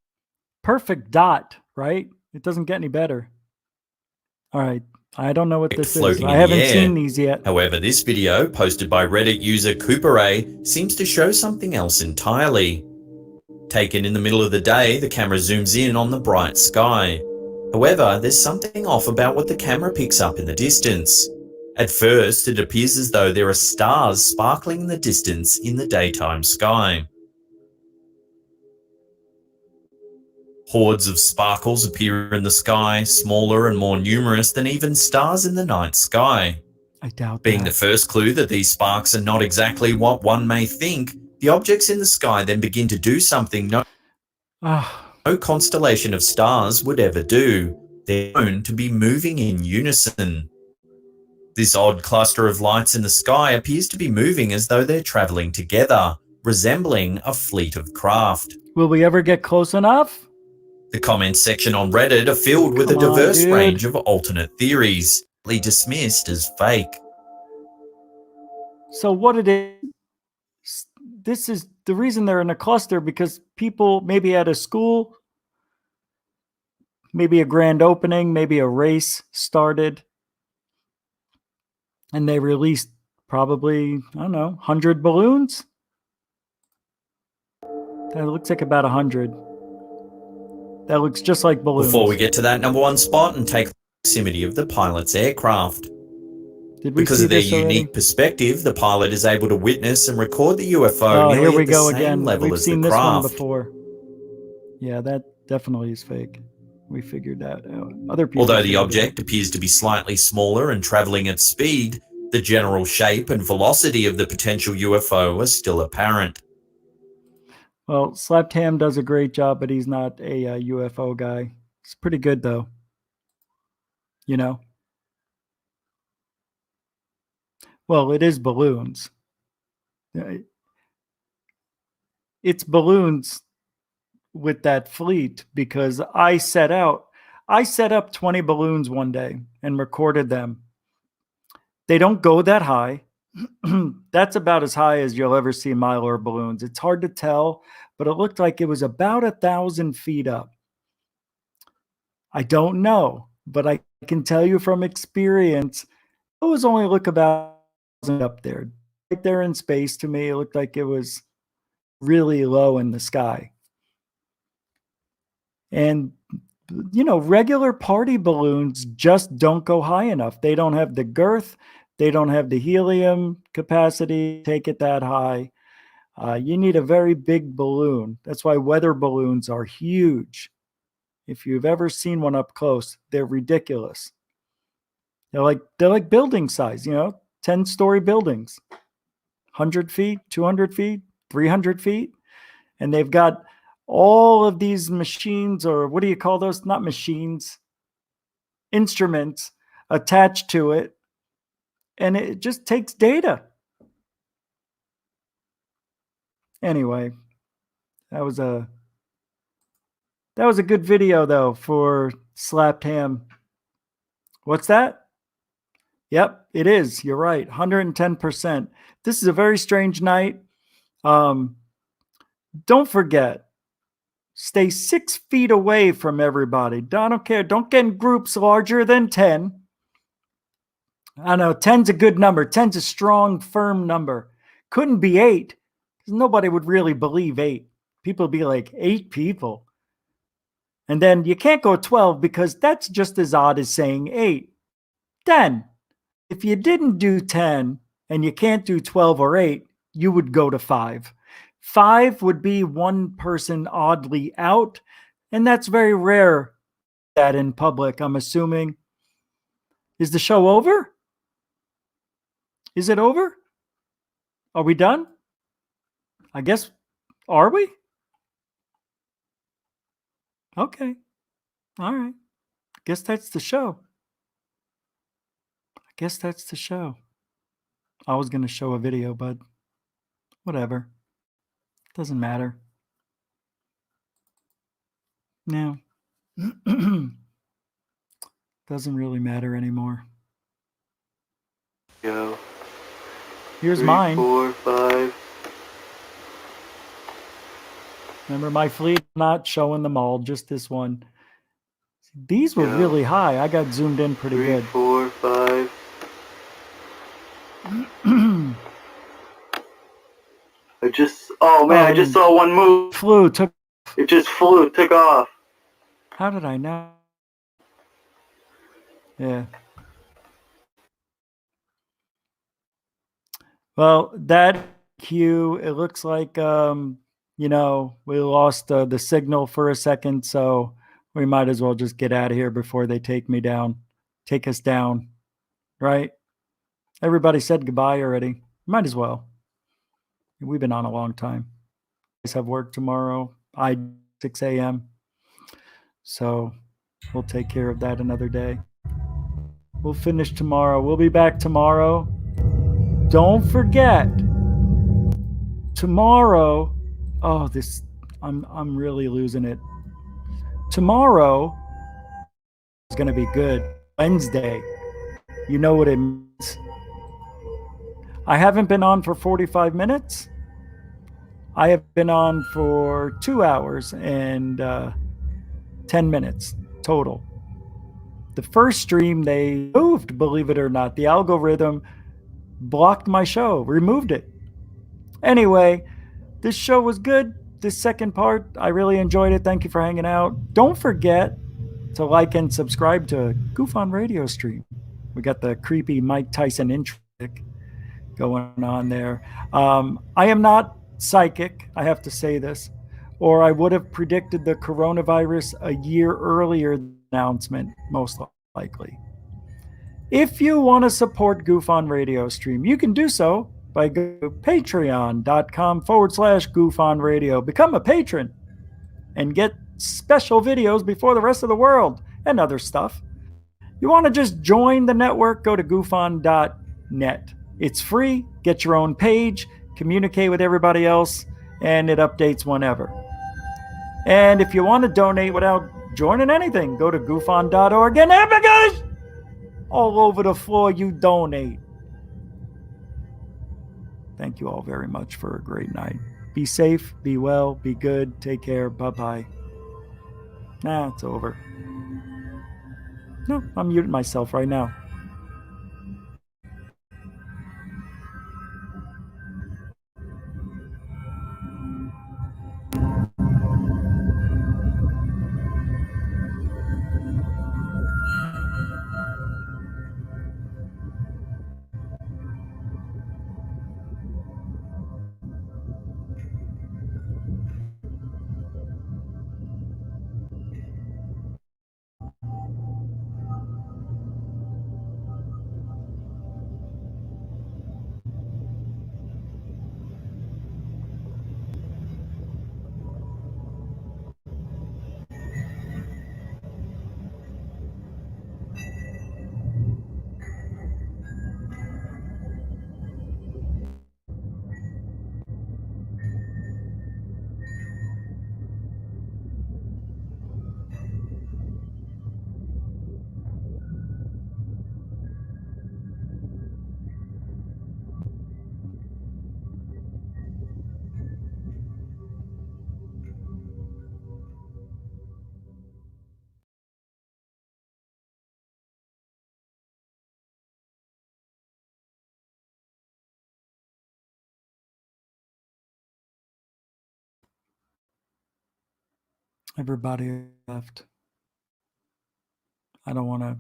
Perfect dot, right? It doesn't get any better. All right. I don't know what this is. I haven't seen these yet. However, this video, posted by Reddit user Cooperay, seems to show something else entirely. Taken in the middle of the day, the camera zooms in on the bright sky. However, there's something off about what the camera picks up in the distance. At first, it appears as though there are stars sparkling in the distance in the daytime sky. Hordes of sparkles appear in the sky, smaller and more numerous than even stars in the night sky. I doubt Being that. the first clue that these sparks are not exactly what one may think, the objects in the sky then begin to do something no constellation of stars would ever do. They're known to be moving in unison. This odd cluster of lights in the sky appears to be moving as though they're traveling together, resembling a fleet of craft. Will we ever get close enough? The comments section on Reddit are filled with a diverse range of alternate theories, dismissed as fake. So what it is, this is the reason they're in a cluster, because people maybe at a school, maybe a grand opening, maybe a race started, and they released probably, I don't know, 100 balloons? That looks like about 100. That looks just like balloons. Before we get to that number 1 spot and take the proximity of the pilot's aircraft. Because of their unique perspective, the pilot is able to witness and record the UFO nearly at the same level as the craft. We've seen this one before. Yeah, that definitely is fake. We figured that out. Other people. Although the object appears to be slightly smaller and traveling at speed, the general shape and velocity of the potential UFO are still apparent. Well, Slapped Ham does a great job, but he's not a UFO guy. It's pretty good, though. You know? Well, it is balloons. It's balloons with that fleet, because I set up 20 balloons one day and recorded them. They don't go that high. That's about as high as you'll ever see Mylar balloons. It's hard to tell, but it looked like it was about 1,000 feet up. I don't know, but I can tell you from experience, it was only look about 1,000 up there. Right there in space, to me, it looked like it was really low in the sky. And, you know, regular party balloons just don't go high enough. They don't have the girth. They don't have the helium capacity to take it that high. You need a very big balloon. That's why weather balloons are huge. If you've ever seen one up close, they're ridiculous. They're like building size, you know, 10-story buildings, 100 feet, 200 feet, 300 feet. And they've got all of these machines, or what do you call those? Not machines, instruments attached to it. And it just takes data. Anyway, that was a good video though for Slapped Ham. What's that? Yep, it is. You're right. 110%. This is a very strange night. Don't forget, stay 6 feet away from everybody. I don't care. Don't get in groups larger than 10. I know 10's a good number. 10's a strong, firm number. Couldn't be 8. Nobody would really believe 8. People would be like, 8 people. And then you can't go 12 because that's just as odd as saying 8. 10. If you didn't do 10 and you can't do 12 or 8, you would go to 5. 5 would be one person oddly out, and that's very rare that in public, I'm assuming. Is the show over? Is it over? Are we done? I guess, are we? Okay. All right. Guess that's the show. Guess that's the show. I was going to show a video, but whatever. Doesn't matter. No. Doesn't really matter anymore. Go. Here's 3, mine. 4, 5. Remember my fleet? Not showing them all, just this one. These were really high. I got zoomed in pretty 3, good. 4, 5. I just saw one move. It just took off. How did I know? Yeah. Well, that cue, it looks like, we lost the signal for a second, so we might as well just get out of here before they take us down, right? Everybody said goodbye already. Might as well. We've been on a long time. I have work tomorrow. 6 a.m. So we'll take care of that another day. We'll finish tomorrow. We'll be back tomorrow. Don't forget, tomorrow. Oh, I'm really losing it. Tomorrow is going to be good. Wednesday. You know what it means. I haven't been on for 45 minutes. I have been on for 2 hours and 10 minutes total. The first stream they moved, believe it or not. The algorithm blocked my show, removed it. Anyway, this show was good. This second part, I really enjoyed it. Thank you for hanging out. Don't forget to like and subscribe to GUFON Radio Stream. We got the creepy Mike Tyson intro going on there. I am not psychic, I have to say this, or I would have predicted the coronavirus a year earlier than the announcement, most likely. If you want to support GUFON Radio Stream, you can do so by going to patreon.com/GUFON Radio. Become a patron and get special videos before the rest of the world and other stuff. You want to just join the network, go to GUFON.net. It's free, get your own page, communicate with everybody else, and it updates whenever. And if you want to donate without joining anything, go to GUFON.org and because all over the floor you donate. Thank you all very much for a great night. Be safe, be well, be good, take care, bye-bye. Nah, it's over. No, I'm muting myself right now. Everybody left. I don't want to.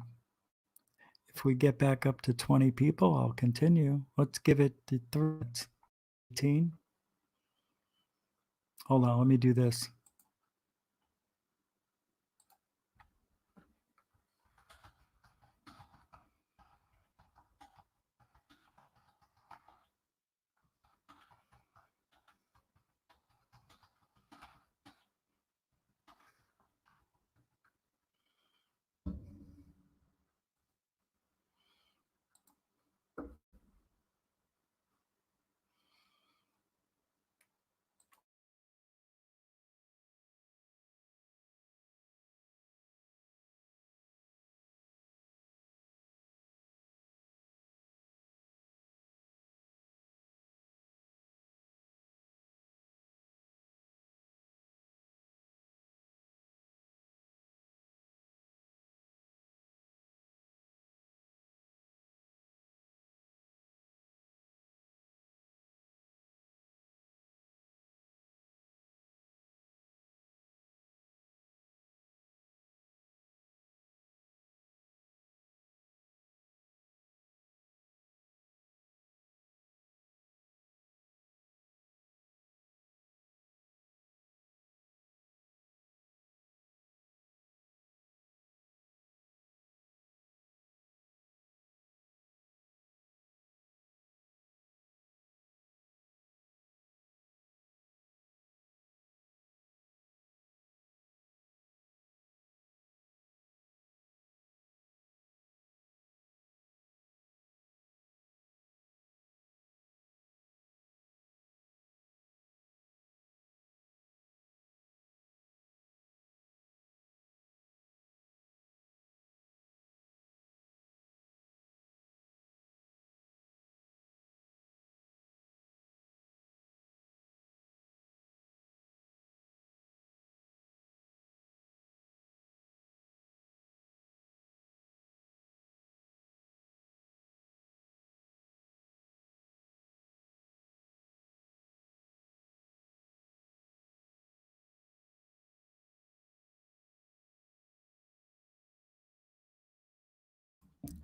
If we get back up to 20 people, I'll continue. Let's give it to 18. Hold on, let me do this.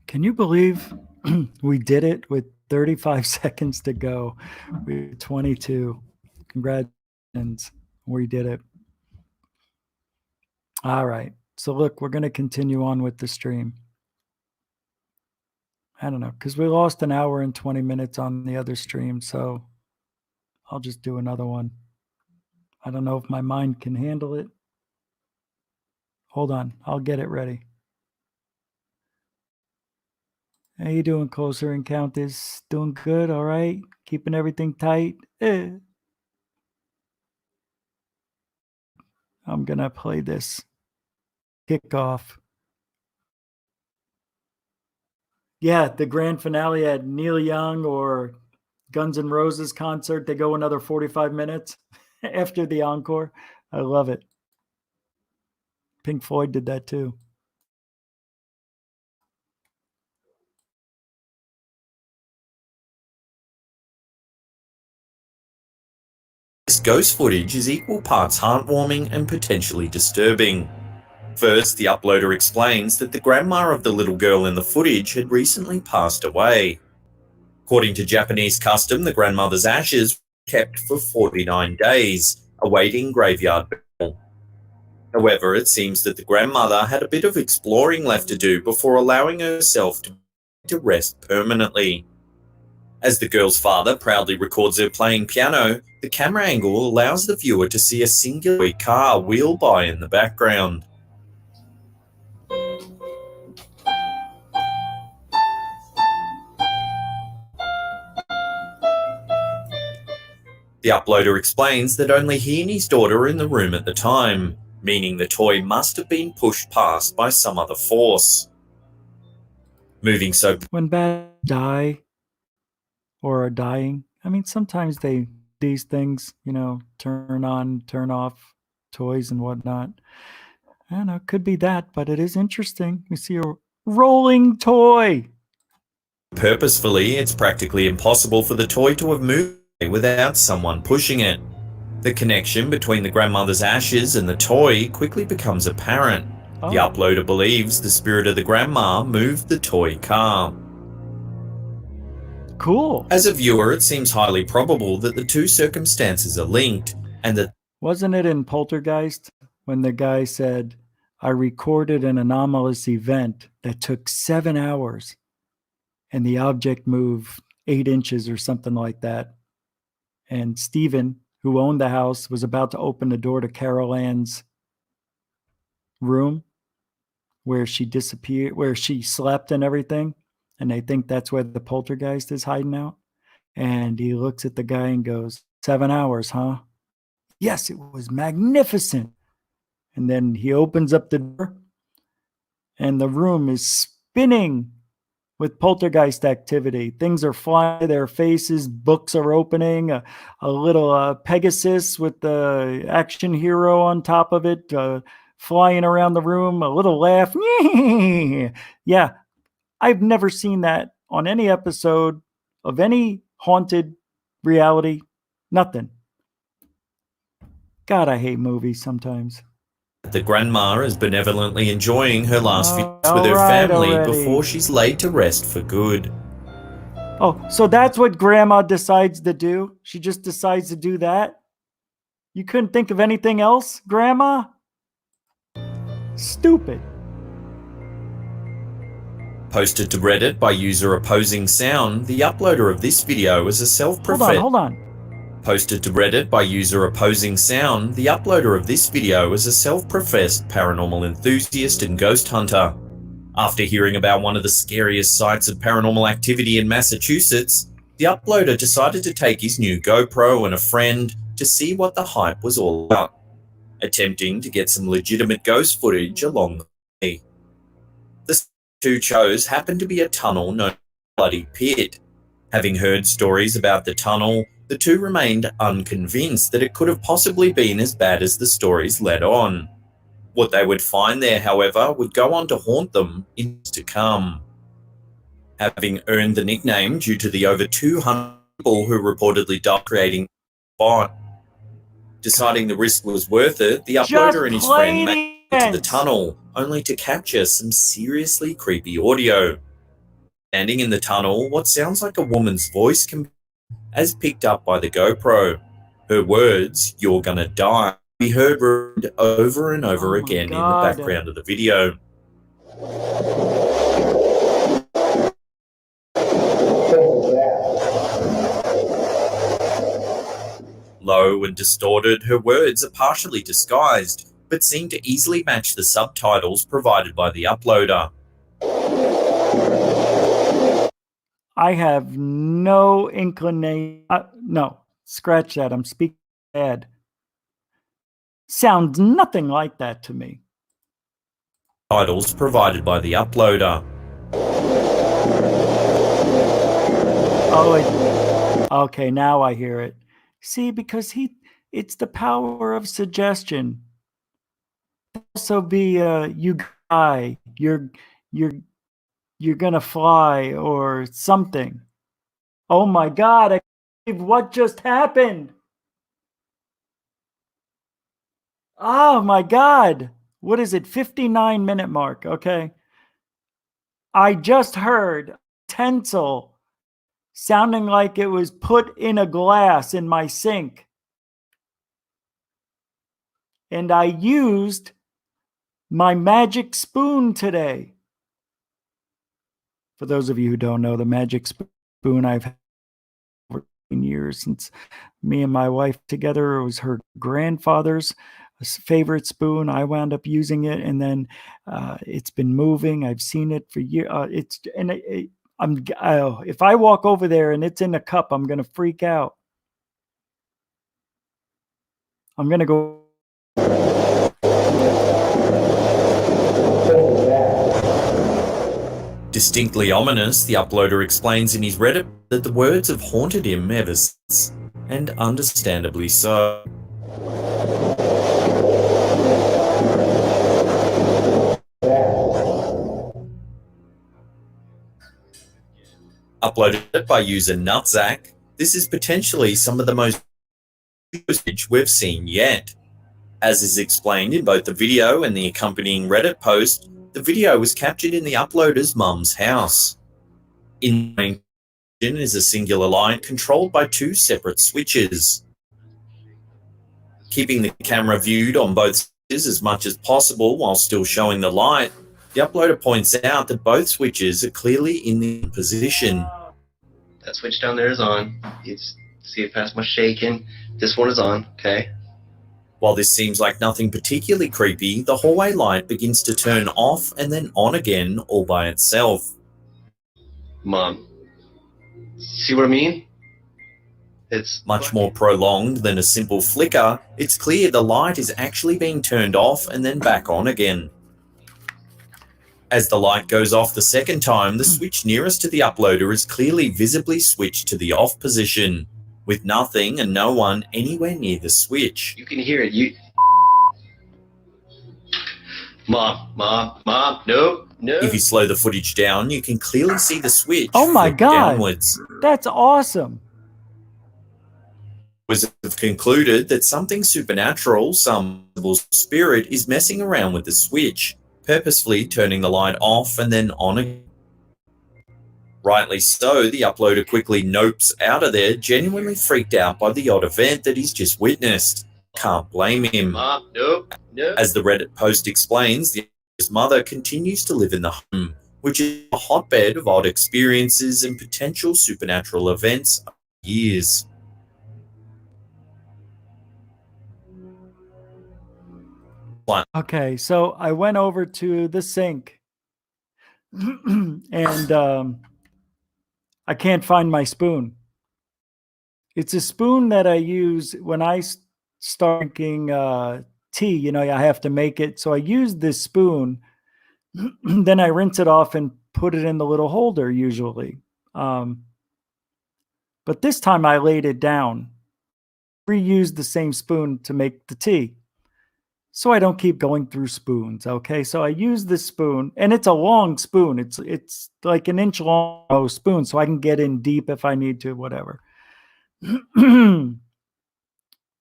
Can you believe we did it with 35 seconds to go? We're 22. Congratulations. We did it. All right. So look, we're going to continue on with the stream. I don't know, because we lost an hour and 20 minutes on the other stream. So I'll just do another one. I don't know if my mind can handle it. Hold on. I'll get it ready. How you doing, Closer Encounters? Doing good, all right? Keeping everything tight? I'm going to play this kickoff. Yeah, the grand finale at Neil Young or Guns N' Roses concert. They go another 45 minutes after the encore. I love it. Pink Floyd did that too. This ghost footage is equal parts heartwarming and potentially disturbing. First, the uploader explains that the grandma of the little girl in the footage had recently passed away. According to Japanese custom, the grandmother's ashes were kept for 49 days, awaiting graveyard burial. However, it seems that the grandmother had a bit of exploring left to do before allowing herself to rest permanently. As the girl's father proudly records her playing piano, the camera angle allows the viewer to see a singular car wheel by in the background. The uploader explains that only he and his daughter were in the room at the time, meaning the toy must have been pushed past by some other force. Moving so... When bad die or are dying, I mean, sometimes these things, turn on, turn off toys and whatnot. I don't know, it could be that, but it is interesting. We see a rolling toy. Purposefully, it's practically impossible for the toy to have moved without someone pushing it. The connection between the grandmother's ashes and the toy quickly becomes apparent. The uploader believes the spirit of the grandma moved the toy car. Cool. As a viewer, it seems highly probable that the two circumstances are linked, and that... Wasn't it in Poltergeist when the guy said, I recorded an anomalous event that took 7 hours and the object moved 8 inches or something like that? And Stephen, who owned the house, was about to open the door to Carol Ann's room where she disappeared, where she slept and everything. And they think that's where the poltergeist is hiding out. And he looks at the guy and goes, 7 hours, huh? Yes, it was magnificent. And then he opens up the door and the room is spinning with poltergeist activity. Things are flying to their faces. Books are opening. A little Pegasus with the action hero on top of it, flying around the room. A little laugh. Yeah, I've never seen that on any episode of any haunted reality. Nothing. God, I hate movies sometimes. The grandma is benevolently enjoying her last few days with her family before she's laid to rest for good. Oh, so that's what grandma decides to do? She just decides to do that? You couldn't think of anything else, grandma? Stupid. Posted to Reddit by user Opposing Sound, the uploader of this video is a self-professed... Hold on. Posted to Reddit by user Opposing Sound, the uploader of this video is a self-professed paranormal enthusiast and ghost hunter. After hearing about one of the scariest sites of paranormal activity in Massachusetts, the uploader decided to take his new GoPro and a friend to see what the hype was all about, attempting to get some legitimate ghost footage along the way. The two chose happened to be a tunnel known as Bloody Pit. Having heard stories about the tunnel, the two remained unconvinced that it could have possibly been as bad as the stories led on. What they would find there, however, would go on to haunt them in years to come. Having earned the nickname due to the over 200 people who reportedly died creating the spot. Deciding the risk was worth it, the uploader and his friend made it to the tunnel, only to capture some seriously creepy audio. Standing in the tunnel, what sounds like a woman's voice can be as picked up by the GoPro. Her words, "You're gonna die," be heard over and over again in the background of the video. Low and distorted, her words are partially disguised, but seem to easily match the subtitles provided by the uploader. I have no inclination. No, scratch that. I'm speaking bad. Sounds nothing like that to me. Titles provided by the uploader. Oh, okay. Now I hear it. See, because it's the power of suggestion. Also, be you guy. You're gonna fly or something. Oh my God, I can't believe what just happened. Oh my God. What is it? 59-minute mark. Okay. I just heard tinsel sounding like it was put in a glass in my sink. And I used my magic spoon today. For those of you who don't know, the magic spoon I've had for 10 years since me and my wife together. It was her grandfather's favorite spoon. I wound up using it, and then it's been moving. I've seen it for years. If I walk over there and it's in a cup, I'm gonna freak out. I'm gonna go. Distinctly ominous, the uploader explains in his Reddit that the words have haunted him ever since, and understandably so. Uploaded by user Nutsack, this is potentially some of the most footage we've seen yet. As is explained in both the video and the accompanying Reddit post, the video was captured in the uploader's mum's house. In the main kitchen is a singular light controlled by 2 separate switches. Keeping the camera viewed on both switches as much as possible while still showing the light, the uploader points out that both switches are clearly in the position. That switch down there is on. You see it past my shaking. This one is on, okay? While this seems like nothing particularly creepy, the hallway light begins to turn off and then on again all by itself. Mom, see what I mean? It's much more prolonged than a simple flicker. It's clear the light is actually being turned off and then back on again. As the light goes off the second time, the switch nearest to the uploader is clearly visibly switched to the off position, with nothing and no one anywhere near the switch. You can hear it. Mom, no. If you slow the footage down, you can clearly see the switch. Oh my God. Downwards. That's awesome. Have concluded that something supernatural, some spirit, is messing around with the switch, purposefully turning the light off and then on again. Rightly so, the uploader quickly nopes out of there, genuinely freaked out by the odd event that he's just witnessed. Can't blame him. No. As the Reddit post explains, the uploader's mother continues to live in the home, which is a hotbed of odd experiences and potential supernatural events over years. Okay, so I went over to the sink and I can't find my spoon. It's a spoon that I use when I start drinking tea. You know, I have to make it. So I use this spoon, then I rinse it off and put it in the little holder usually. But this time I laid it down, reused the same spoon to make the tea. So I don't keep going through spoons, okay? So I use this spoon, and it's a long spoon. It's like an inch long spoon, so I can get in deep if I need to, whatever.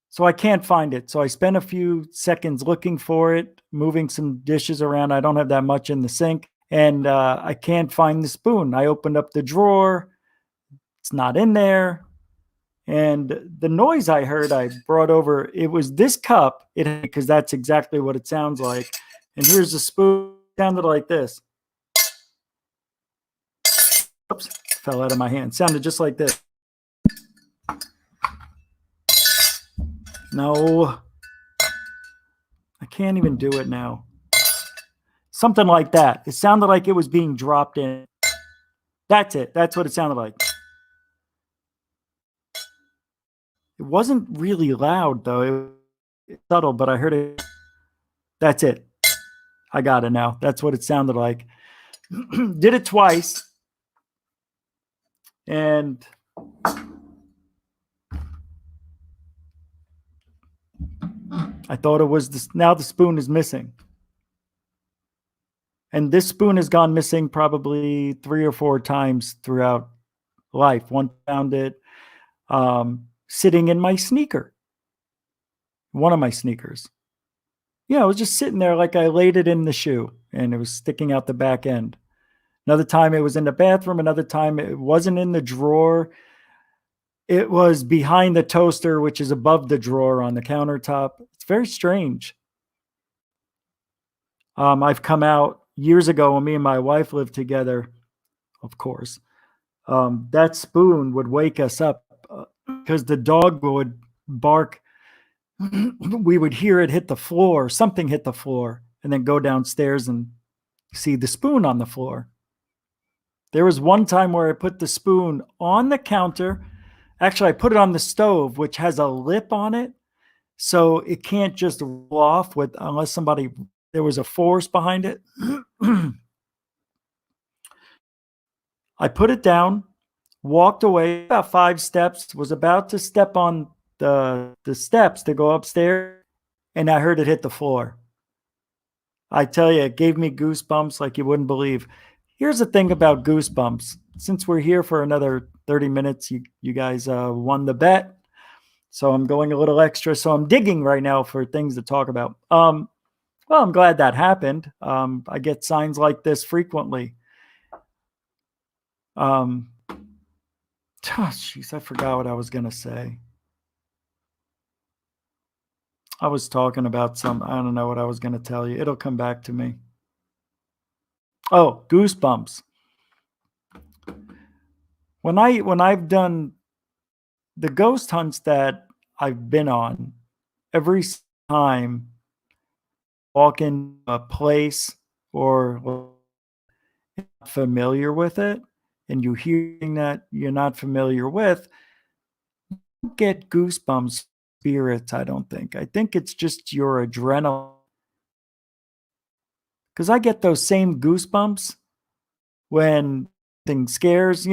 So I can't find it. So I spent a few seconds looking for it, moving some dishes around. I don't have that much in the sink, and I can't find the spoon. I opened up the drawer. It's not in there. And the noise I heard, I brought over, it was this cup, because that's exactly what it sounds like. And here's the spoon. It sounded like this. Oops, fell out of my hand. Sounded just like this. No. I can't even do it now. Something like that. It sounded like it was being dropped in. That's it. That's what it sounded like. It wasn't really loud, though. It was subtle, but I heard it. That's it. I got it now. That's what it sounded like. Did it twice. And I thought it was this. Now the spoon is missing. And this spoon has gone missing probably 3 or 4 times throughout life. One found it sitting in my sneaker. One of my sneakers. Yeah, it was just sitting there like I laid it in the shoe and it was sticking out the back end. Another time it was in the bathroom. Another time it wasn't in the drawer. It was behind the toaster, which is above the drawer on the countertop. It's very strange. I've come out years ago when me and my wife lived together, of course. That spoon would wake us up because the dog would bark. We would hear it hit the floor, something hit the floor, and then go downstairs and see the spoon on the floor. There was one time where I put the spoon on the counter. Actually, I put it on the stove, which has a lip on it. So it can't just roll off unless there was a force behind it. I put it down, walked away about 5 steps, was about to step on the steps to go upstairs, and I heard it hit the floor. I tell you, it gave me goosebumps like you wouldn't believe. Here's the thing about goosebumps. Since we're here for another 30 minutes, you guys won the bet. So I'm going a little extra. So I'm digging right now for things to talk about. Well, I'm glad that happened. I get signs like this frequently. Oh, jeez, I forgot what I was going to say. I was talking about I don't know what I was going to tell you. It'll come back to me. Oh, goosebumps. When I've done the ghost hunts that I've been on, every time I walk in a place or familiar with it, and you hearing that you're not familiar with, you don't get goosebumps spirits, I don't think. I think it's just your adrenaline. Because I get those same goosebumps when things scares,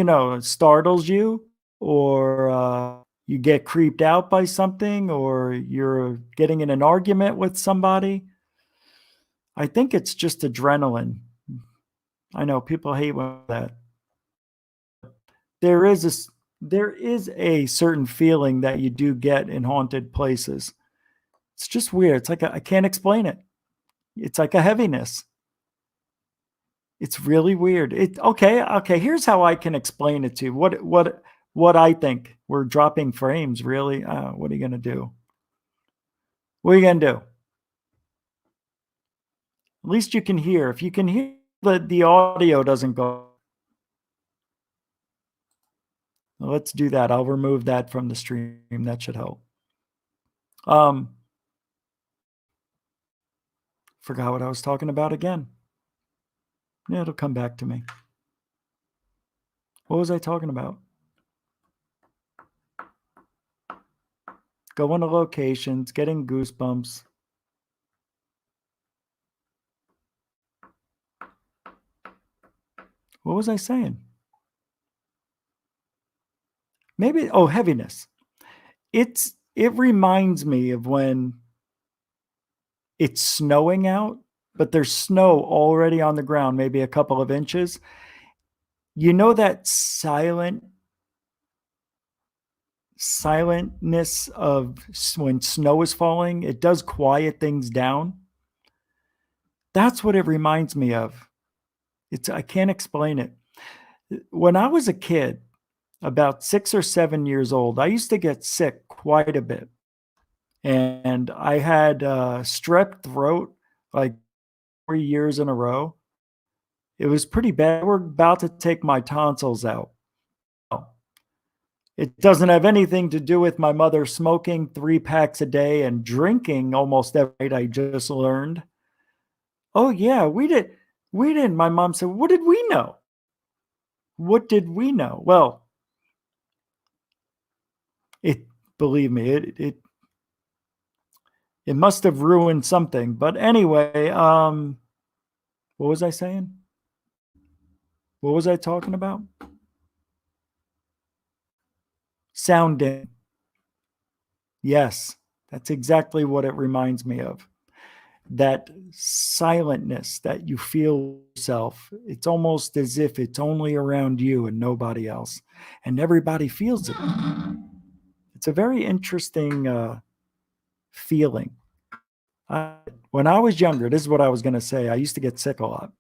startles you, or you get creeped out by something, or you're getting in an argument with somebody. I think it's just adrenaline. I know people hate that. There is a certain feeling that you do get in haunted places. It's just weird. It's like I can't explain it. It's like a heaviness. It's really weird. Okay. Here's how I can explain it to you. What I think. We're dropping frames, really. What are you gonna do? What are you gonna do? At least you can hear. If you can hear, the audio doesn't go. Let's do that. I'll remove that from the stream. That should help. Forgot what I was talking about again. Yeah, it'll come back to me. What was I talking about? Going to locations, getting goosebumps. What was I saying? Maybe, heaviness. It reminds me of when it's snowing out, but there's snow already on the ground, maybe a couple of inches. You know that silentness of when snow is falling? It does quiet things down. That's what it reminds me of. I can't explain it. When I was a kid, about 6 or 7 years old, I used to get sick quite a bit. And I had strep throat like 3 years in a row. It was pretty bad. We're about to take my tonsils out. It doesn't have anything to do with my mother smoking 3 packs a day and drinking almost every night, I just learned. Oh, yeah, we didn't. My mom said, what did we know? What did we know? Well, believe me, it must have ruined something. But anyway, what was I saying? What was I talking about? Sounding. Yes, that's exactly what it reminds me of. That silentness that you feel yourself. It's almost as if it's only around you and nobody else. And everybody feels it. It's a very interesting feeling. When I was younger, this is what I was going to say. I used to get sick a lot.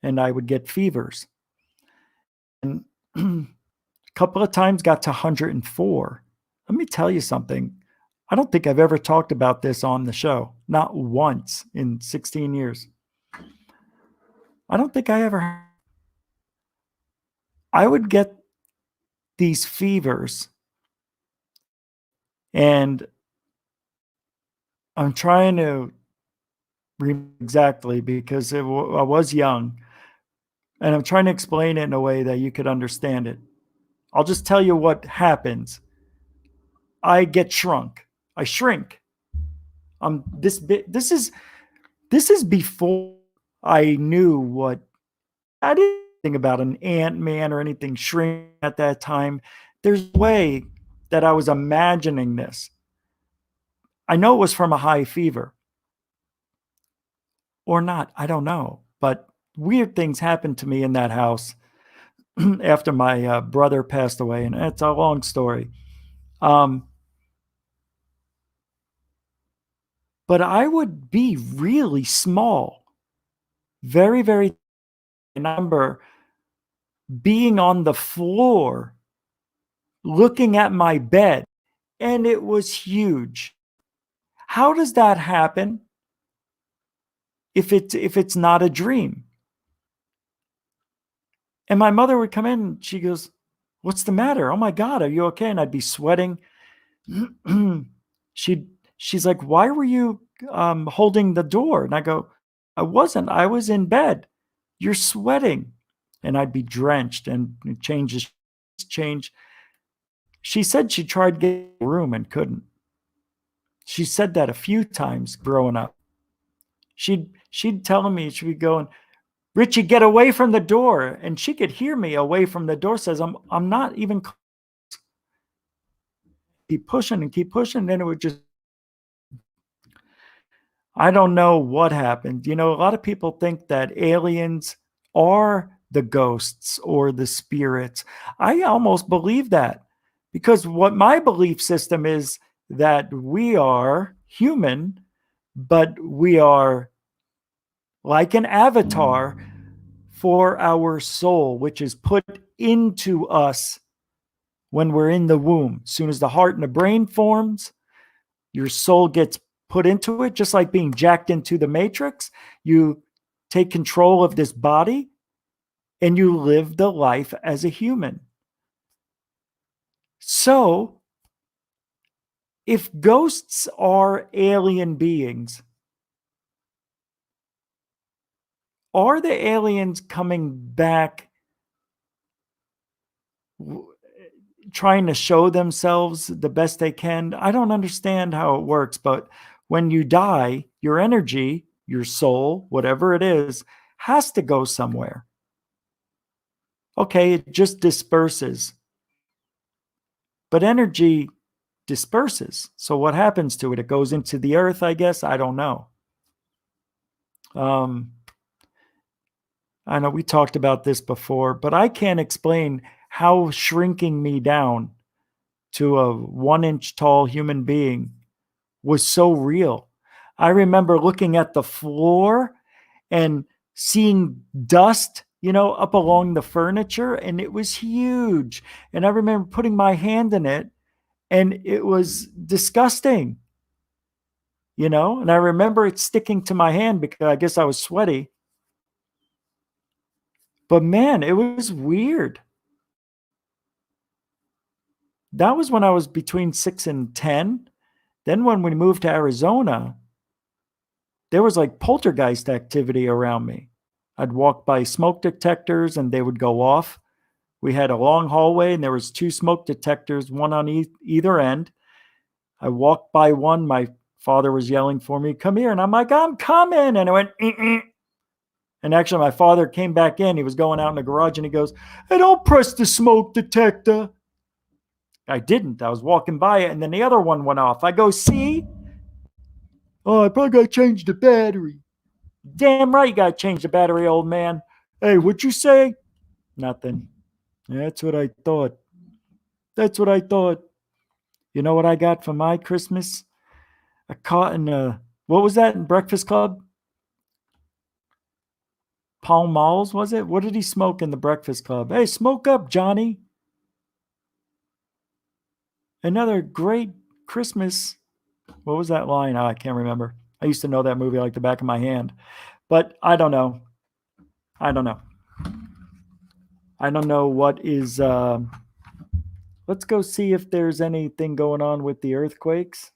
And I would get fevers. And a couple of times got to 104. Let me tell you something. I don't think I've ever talked about this on the show. Not once in 16 years. I don't think I ever. I would get these fevers. And I'm trying to remember exactly because I was young. And I'm trying to explain it in a way that you could understand it. I'll just tell you what happens. I get shrunk. I shrink. This is before I knew what. I didn't think about an Ant-Man or anything shrinking at that time. There's a way that I was imagining this. I know it was from a high fever. Or not. I don't know. But weird things happened to me in that house after my brother passed away. And it's a long story. but I would be really small, very, very. I remember being on the floor, looking at my bed, and it was huge. How does that happen if it's not a dream? And my mother would come in and she goes, "What's the matter? Oh my God, are you okay?" And I'd be sweating. She's like, "Why were you holding the door?" And I go, "I wasn't. I was in bed. You're sweating." And I'd be drenched and change. She said she tried getting a room and couldn't. She said that a few times growing up. She'd tell me, she'd be going, "Richie, get away from the door." And she could hear me away from the door, says, I'm not even keep pushing and keep pushing. And then it would just, I don't know what happened. A lot of people think that aliens are the ghosts or the spirits. I almost believe that, because what my belief system is that we are human, but we are like an avatar for our soul, which is put into us when we're in the womb. As soon as the heart and the brain forms, your soul gets put into it, just like being jacked into the matrix. You take control of this body and you live the life as a human. So, if ghosts are alien beings, are the aliens coming back trying to show themselves the best they can? I don't understand how it works, but when you die, your energy, your soul, whatever it is, has to go somewhere. Okay, it just disperses. But energy disperses. So what happens to it? It goes into the earth, I guess. I don't know. I know we talked about this before, but I can't explain how shrinking me down to a 1-inch tall human being was so real. I remember looking at the floor and seeing dust, up along the furniture, and it was huge. And I remember putting my hand in it, and it was disgusting, and I remember it sticking to my hand because I guess I was sweaty. But man, it was weird. That was when I was between 6 and 10. Then when we moved to Arizona, there was like poltergeist activity around me. I'd walk by smoke detectors and they would go off. We had a long hallway and there was 2 smoke detectors, one on either end. I walked by one. My father was yelling for me, "Come here." And I'm like, "I'm coming." And I went, "Eh." And actually my father came back in. He was going out in the garage and he goes, "Hey, don't press the smoke detector." I didn't. I was walking by it and then the other one went off. I go, "See? Oh, I probably got to change the battery." "Damn right you got to change the battery, old man." "Hey, what'd you say?" "Nothing." "That's what I thought. That's what I thought." You know what I got for my Christmas? A cotton, what was that in Breakfast Club? Pall Malls, was it? What did he smoke in the Breakfast Club? "Hey, smoke up, Johnny." Another great Christmas. What was that line? Oh, I can't remember. I used to know that movie like the back of my hand. But I don't know. I don't know. I don't know what is. Let's go see if there's anything going on with the earthquakes.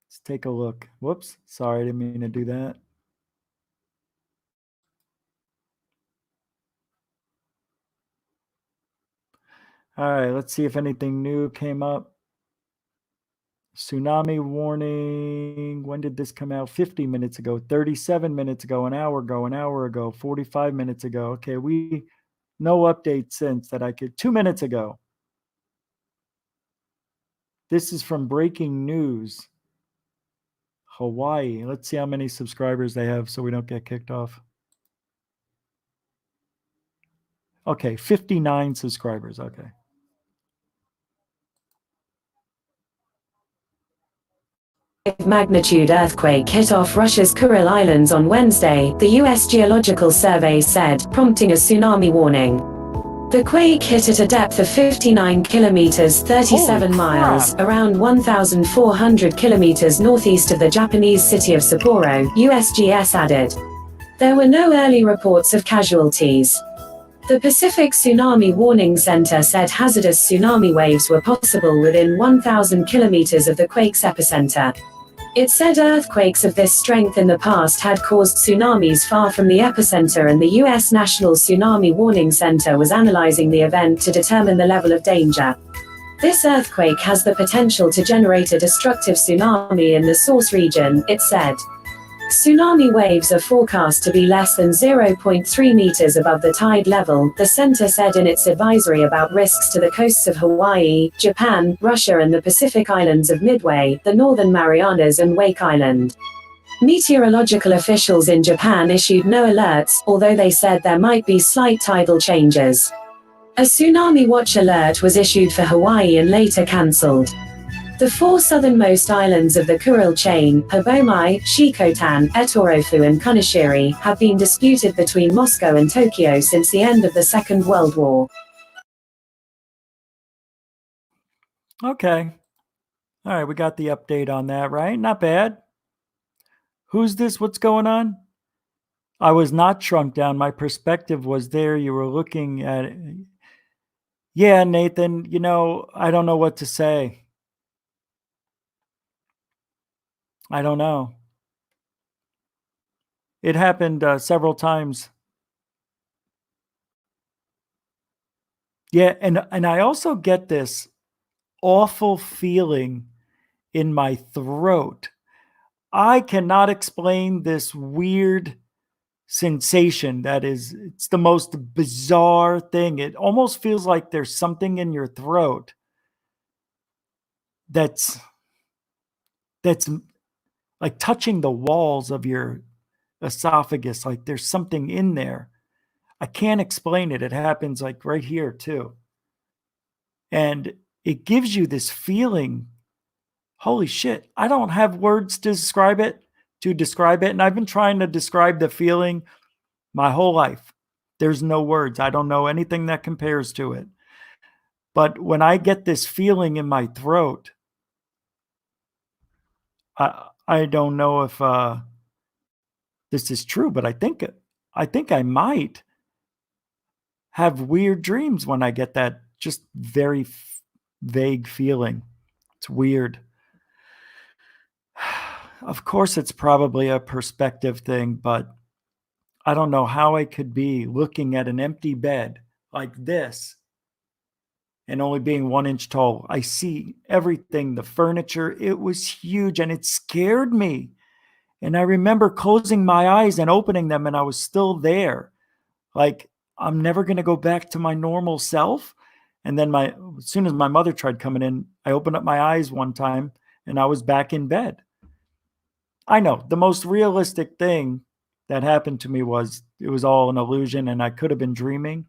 Let's take a look. Whoops. Sorry, I didn't mean to do that. All right, let's see if anything new came up. Tsunami warning. When did this come out? 50 minutes ago, 37 minutes ago, an hour ago, 45 minutes ago. Okay, no update since that I could. 2 minutes ago. This is from Breaking News. Hawaii. Let's see how many subscribers they have so we don't get kicked off. Okay, 59 subscribers. Okay. magnitude earthquake hit off Russia's Kuril Islands on Wednesday, the U.S. Geological Survey said, prompting a tsunami warning. The quake hit at a depth of 59 kilometers 37 miles, around 1,400 kilometers northeast of the Japanese city of Sapporo, USGS added. There were no early reports of casualties. The Pacific Tsunami Warning Center said hazardous tsunami waves were possible within 1,000 kilometers of the quake's epicenter. It said earthquakes of this strength in the past had caused tsunamis far from the epicenter, and the U.S. National Tsunami Warning Center was analyzing the event to determine the level of danger. This earthquake has the potential to generate a destructive tsunami in the source region, it said. Tsunami waves are forecast to be less than 0.3 meters above the tide level, the center said in its advisory about risks to the coasts of Hawaii, Japan, Russia and the Pacific Islands of Midway, the Northern Marianas and Wake Island. Meteorological officials in Japan issued no alerts, although they said there might be slight tidal changes. A tsunami watch alert was issued for Hawaii and later cancelled. The four southernmost islands of the Kuril chain, Habomai, Shikotan, Etorofu and Kunashiri, have been disputed between Moscow and Tokyo since the end of the Second World War. Okay. All right, we got the update on that, right? Not bad. Who's this? What's going on? I was not shrunk down. My perspective was there. You were looking at it. Yeah, Nathan, I don't know what to say. I don't know. It happened several times. Yeah, and I also get this awful feeling in my throat. I cannot explain this weird sensation it's the most bizarre thing. It almost feels like there's something in your throat that's like touching the walls of your esophagus, like there's something in there. I can't explain it. It happens like right here too. And it gives you this feeling, holy shit, I don't have words to describe it. And I've been trying to describe the feeling my whole life. There's no words. I don't know anything that compares to it. But when I get this feeling in my throat, I don't know if this is true, but I think I might have weird dreams when I get that just very vague feeling. It's weird. Of course, it's probably a perspective thing, but I don't know how I could be looking at an empty bed like this and only being 1 inch tall. I see everything, the furniture, it was huge and it scared me. And I remember closing my eyes and opening them and I was still there. Like, I'm never going to go back to my normal self. And then as soon as my mother tried coming in, I opened up my eyes one time and I was back in bed. I know the most realistic thing that happened to me it was all an illusion and I could have been dreaming.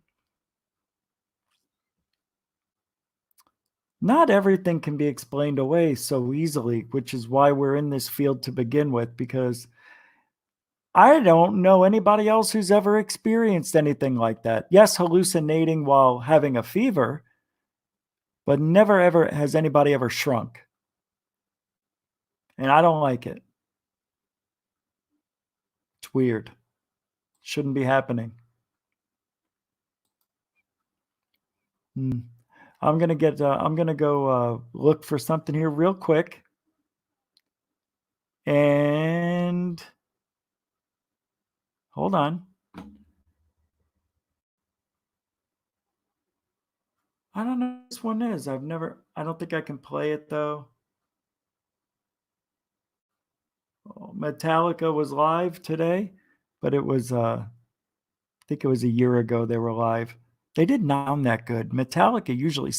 Not everything can be explained away so easily, which is why we're in this field to begin with, because I don't know anybody else who's ever experienced anything like that. Yes, hallucinating while having a fever, but never ever has anybody ever shrunk. And I don't like it. It's weird. Shouldn't be happening. I'm gonna go look for something here real quick. And hold on. I don't know what this one is. I don't think I can play it though. Metallica was live today, but it was I think it was a year ago they were live. They didn't sound that good. Metallica usually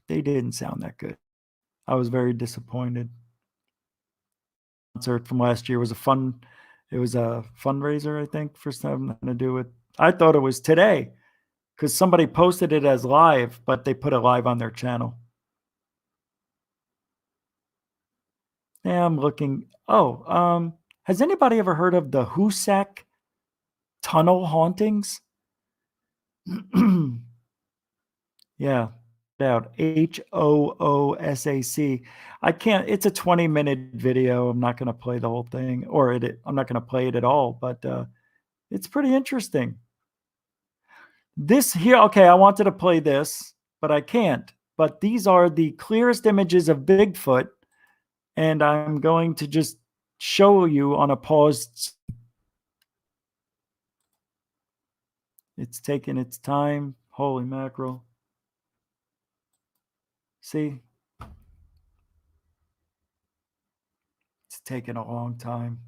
they didn't sound that good. I was very disappointed. Concert from last year was it was a fundraiser, I think, for something to do with, I thought it was today because somebody posted it as live, but they put it live on their channel. Yeah, I'm looking. Oh, has anybody ever heard of the Hoosac tunnel hauntings? Yeah, out HOOSAC. I can't. It's a 20-minute video. I'm not going to play the whole thing, or I'm not going to play it at all. But it's pretty interesting. This here, okay. I wanted to play this, but I can't. But these are the clearest images of Bigfoot, and I'm going to just show you on a paused. It's taking its time. Holy mackerel. See? It's taking a long time.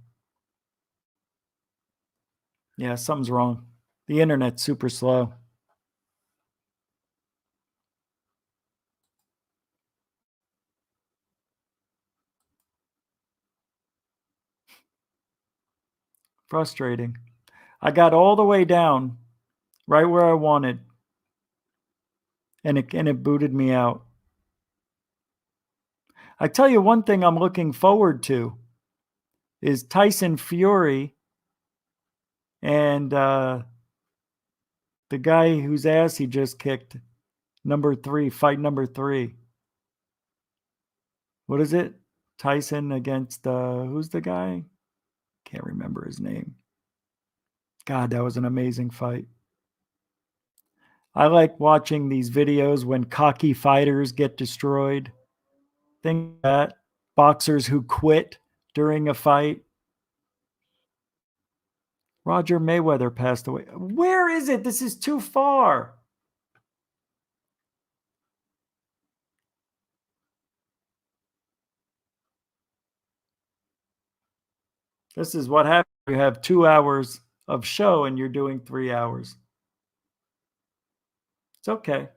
Yeah, something's wrong. The internet's super slow. Frustrating. I got all the way down, right where I wanted, and it booted me out. I tell you one thing I'm looking forward to is Tyson Fury and the guy whose ass he just kicked, fight number 3. What is it? Tyson against who's the guy? Can't remember his name. God, that was an amazing fight. I like watching these videos when cocky fighters get destroyed. Things like that. Boxers who quit during a fight. Roger Mayweather passed away. Where is it? This is too far. This is what happens. You have 2 hours of show and you're doing 3 hours. It's okay.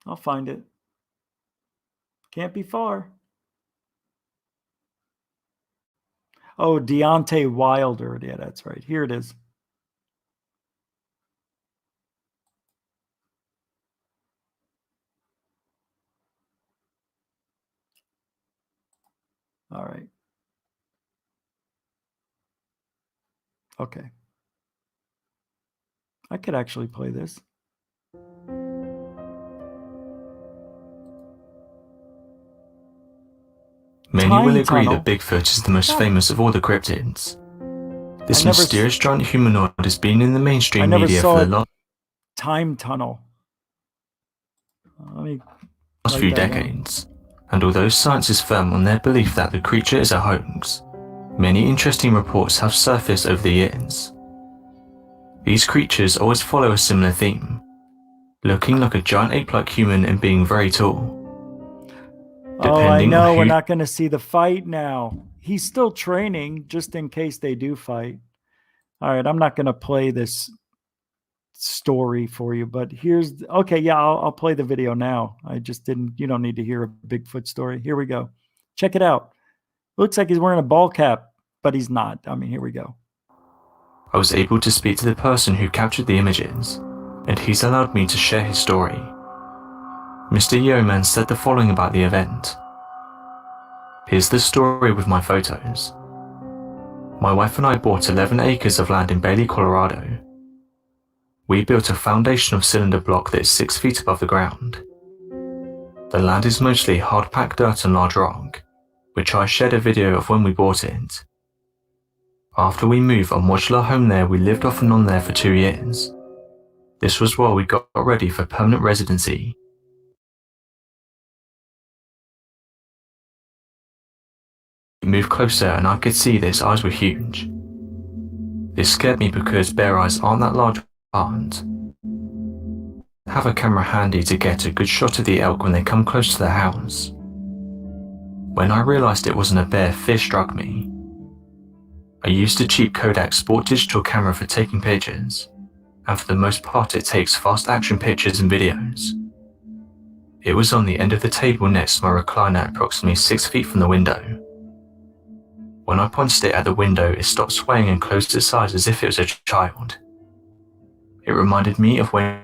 I'll find it. Can't be far. Oh, Deontay Wilder. Yeah, that's right. Here it is. All right. Okay. I could actually play this. Many will agree that Bigfoot is the most famous of all the cryptids. This mysterious giant humanoid has been in the mainstream media for the Time tunnel. last few decades, and although science is firm on their belief that the creature is a hoax, many interesting reports have surfaced over the years. These creatures always follow a similar theme, looking like a giant ape-like human and being very tall. Oh, I know. We're not going to see the fight now. He's still training just in case they do fight. All right, I'm not going to play this story for you, but here's... Okay, yeah, I'll play the video now. I just didn't... You don't need to hear a Bigfoot story. Here we go. Check it out. Looks like he's wearing a ball cap, but he's not. I mean, here we go. I was able to speak to the person who captured the images, and he's allowed me to share his story. Mr. Yeoman said the following about the event. Here's the story with my photos. My wife and I bought 11 acres of land in Bailey, Colorado. We built a foundation of cylinder block that is 6 feet above the ground. The land is mostly hard-packed dirt and large rock, which I shared a video of when we bought it. After we moved our modular home there, we lived off and on there for 2 years. This was while we got ready for permanent residency. We moved closer and I could see that its eyes were huge. This scared me because bear eyes aren't that large, aren't. Have a camera handy to get a good shot of the elk when they come close to the house. When I realised it wasn't a bear, fear struck me. I used a cheap Kodak Sport digital camera for taking pictures, and for the most part it takes fast action pictures and videos. It was on the end of the table next to my recliner, approximately 6 feet from the window. When I pointed it at the window, it stopped swaying and closed its eyes as if it was a child. It reminded me of when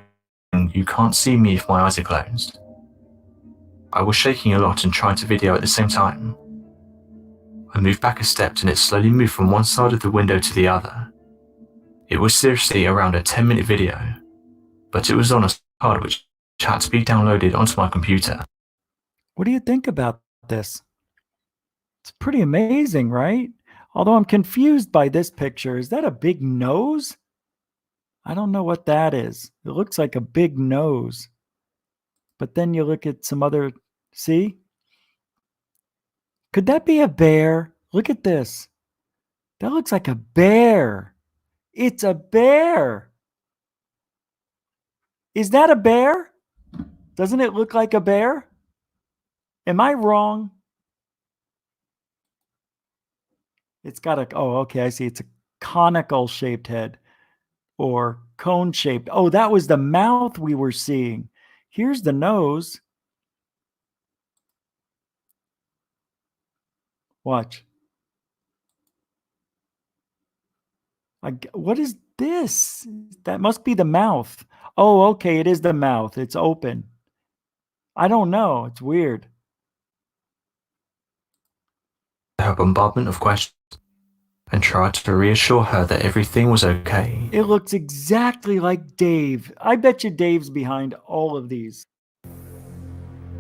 you can't see me if my eyes are closed. I was shaking a lot and trying to video at the same time. I moved back a step and it slowly moved from one side of the window to the other. It was seriously around a 10-minute video, but it was on a card which had to be downloaded onto my computer. What do you think about this? It's pretty amazing, right? Although I'm confused by this picture. Is that a big nose? I don't know what that is. It looks like a big nose. But then you look at some other, see? Could that be a bear? Look at this. That looks like a bear. It's a bear. Is that a bear? Doesn't it look like a bear? Am I wrong? It's got a, oh, okay, I see. It's a conical shaped head or cone shaped. Oh, that was the mouth we were seeing. Here's the nose. Watch. What is this? That must be the mouth. Oh, okay, it is the mouth. It's open. I don't know. It's weird. Her bombardment of questions and tried to reassure her that everything was okay. It looks exactly like Dave. I bet you Dave's behind all of these.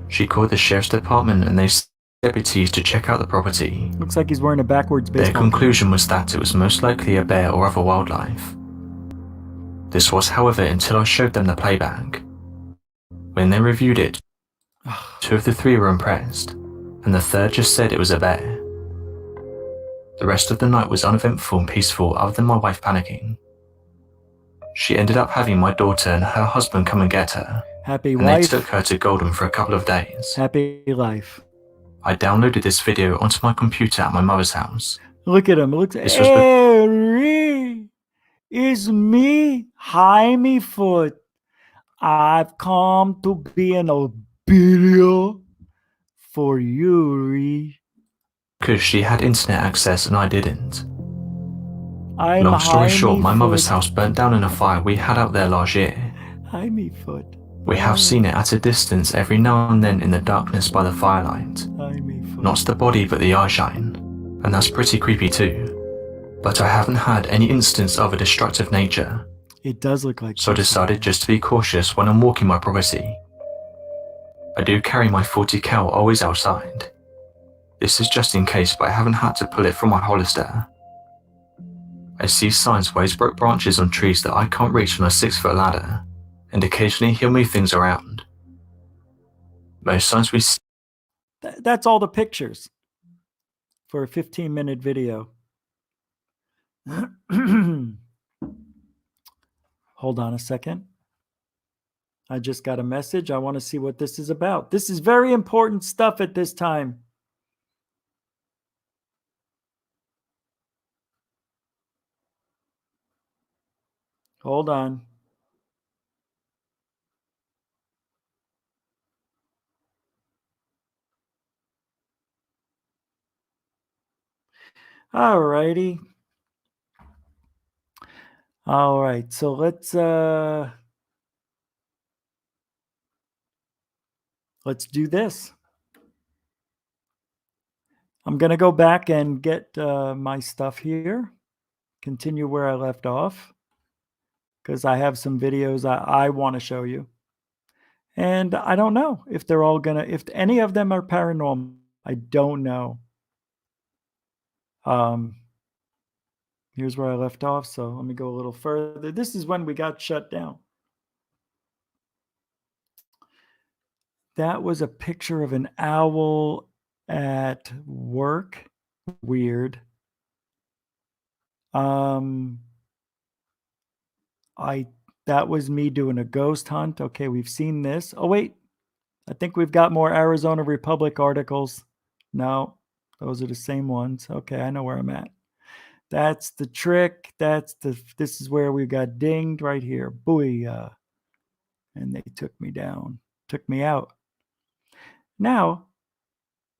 She called the sheriff's department and they sent deputies to check out the property. Looks like he's wearing a backwards baseball. Their conclusion was that it was most likely a bear or other wildlife. This was, however, until I showed them the playback. When they reviewed it, 2 of the 3 were impressed, and the 3rd just said it was a bear. The rest of the night was uneventful and peaceful other than my wife panicking. She ended up having my daughter and her husband come and get her. Happy and wife. They took her to Golden for a couple of days. Happy life. I downloaded this video onto my computer at my mother's house. Look at him. Look at Harry. It's me, Jaime Foot. I've come to be an video for you. Because she had internet access and I didn't. I'm Long story Jaime short, my mother's Foot. house burnt down in a fire we had out there last year. Jaime Foot. We have seen it at a distance every now and then in the darkness by the firelight. Jaime Foot. Not the body but the eye shine, and that's pretty creepy too. But I haven't had any instance of a destructive nature. It does look like so I decided just to be cautious when I'm walking my property. I do carry my 40 cal always outside. This is just in case, but I haven't had to pull it from my holster. I see signs where he's broke branches on trees that I can't reach on a 6-foot ladder, and occasionally he'll move things around. Most signs we see. That's all the pictures for a 15-minute video. Hold on a second. I just got a message. I want to see what this is about. This is very important stuff at this time. Hold on. All righty. All right. So let's do this. I'm going to go back and get my stuff here. Continue where I left off. Because I have some videos I want to show you. And I don't know if they're all going to, if any of them are paranormal. I don't know. Here's where I left off. So let me go a little further. This is when we got shut down. That was a picture of an owl at work. Weird. That was me doing a ghost hunt. Okay, we've seen this. Oh wait, I think we've got more Arizona Republic articles. No, those are the same ones. Okay, I know where I'm at. That's the trick. This is where we got dinged right here. Booyah. And they took me down, took me out. Now,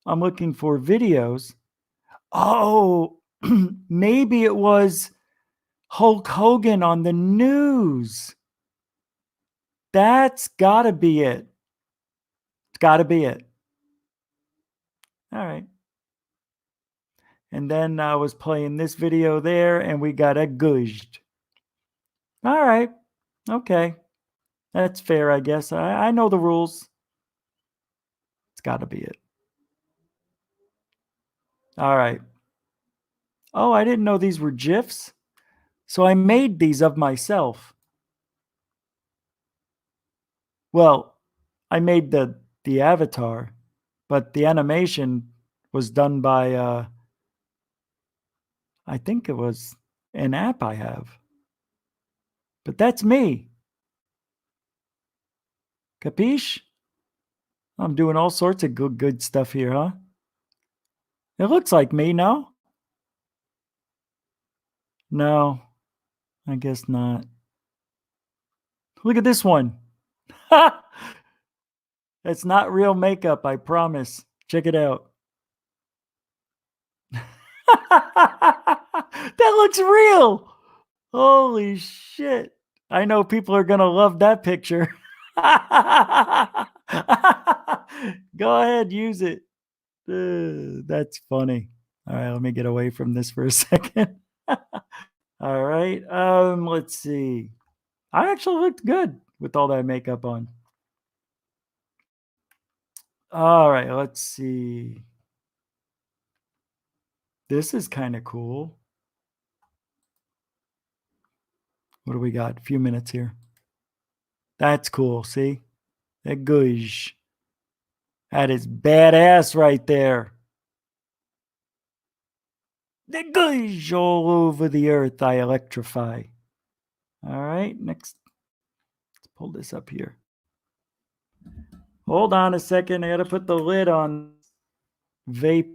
I'm looking for videos. Oh, maybe it was Hulk Hogan on the news. That's gotta be it. It's gotta be it. All right. And then I was playing this video there, and we got a guzhed. All right. Okay. That's fair, I guess. I know the rules. It's got to be it. All right. Oh, I didn't know these were GIFs. So I made these of myself. Well, I made the avatar, but the animation was done by I think it was an app I have. But that's me. Capiche? I'm doing all sorts of good stuff here, huh? It looks like me, no? No, I guess not. Look at this one. It's not real makeup, I promise. Check it out. That looks real. Holy shit. I know people are going to love that picture. Go ahead, use it. That's funny. All right, let me get away from this for a second. All right. Let's see. I actually looked good with all that makeup on. All right, let's see. This is kind of cool. What do we got? A few minutes here. That's cool. See? That gush. That is badass right there. The gush all over the earth I electrify. All right, next. Let's pull this up here. Hold on a second. I got to put the lid on. Vape.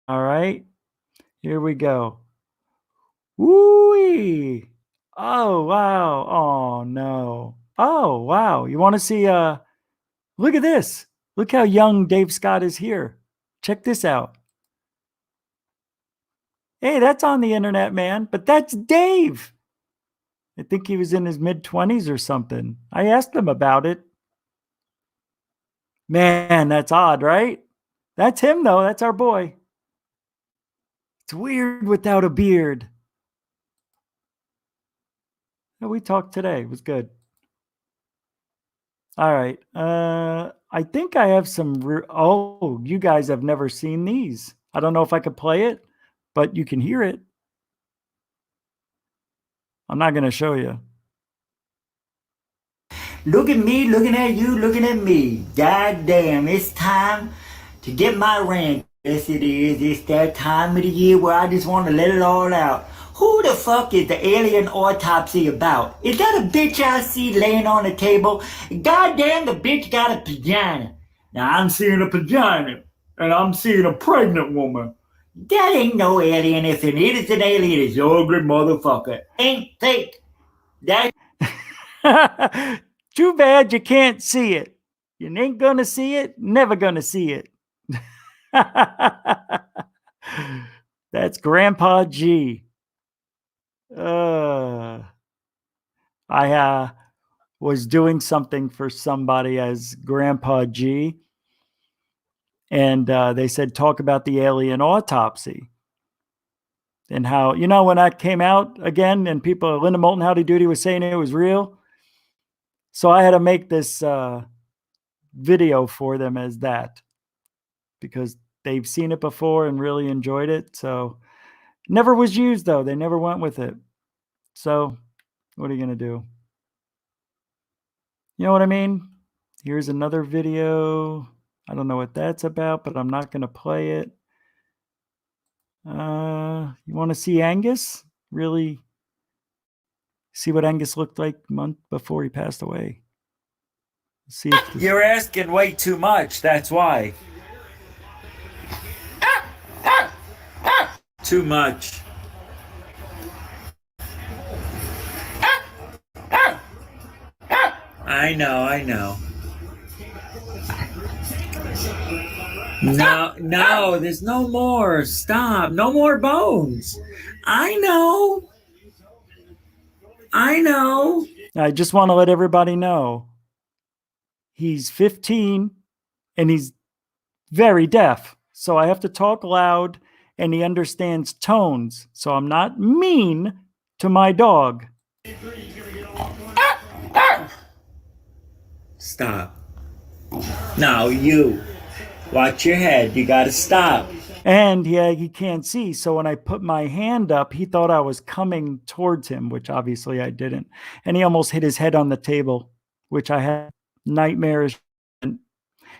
All right. Here we go. Woo-wee. Oh, wow. Oh, no. Oh, wow. You want to see, look at this. Look how young Dave Scott is here. Check this out. Hey, that's on the internet, man. But that's Dave. I think he was in his mid-20s or something. I asked him about it. Man, that's odd, right? That's him, though. That's our boy. It's weird without a beard. We talked today. It was good. All right. I think I have some... Oh, you guys have never seen these. I don't know if I could play it, but you can hear it. I'm not going to show you. Look at me, looking at you, looking at me. God damn, it's time to get my rant. Yes, it is. It's that time of the year where I just want to let it all out. Who the fuck is the alien autopsy about? Is that a bitch I see laying on the table? God damn, the bitch got a vagina. Now, I'm seeing a vagina, and I'm seeing a pregnant woman. That ain't no alien. If it is an alien, it's your ugly motherfucker. Ain't fake. That... Too bad you can't see it. You ain't gonna see it, never gonna see it. That's Grandpa G. I was doing something for somebody as Grandpa G, and they said, talk about the alien autopsy. And how, you know, when that came out again, and people, Linda Moulton Howdy Doody was saying it was real. So I had to make this video for them as that, because they've seen it before and really enjoyed it. So never was used, though. They never went with it. So what are you going to do? You know what I mean? Here's another video. I don't know what that's about, but I'm not going to play it. You want to see Angus? Really see what Angus looked like a month before he passed away. See if this... You're asking way too much, that's why. Too much. I know. No, there's no more. Stop. No more bones. I know. I just want to let everybody know he's 15 and he's very deaf. so I have to talk loud, and he understands tones, so I'm not mean to my dog. Stop. No, you. Watch your head. You gotta stop. And he can't see, so when I put my hand up, he thought I was coming towards him, which obviously I didn't. And he almost hit his head on the table, which I had nightmarish.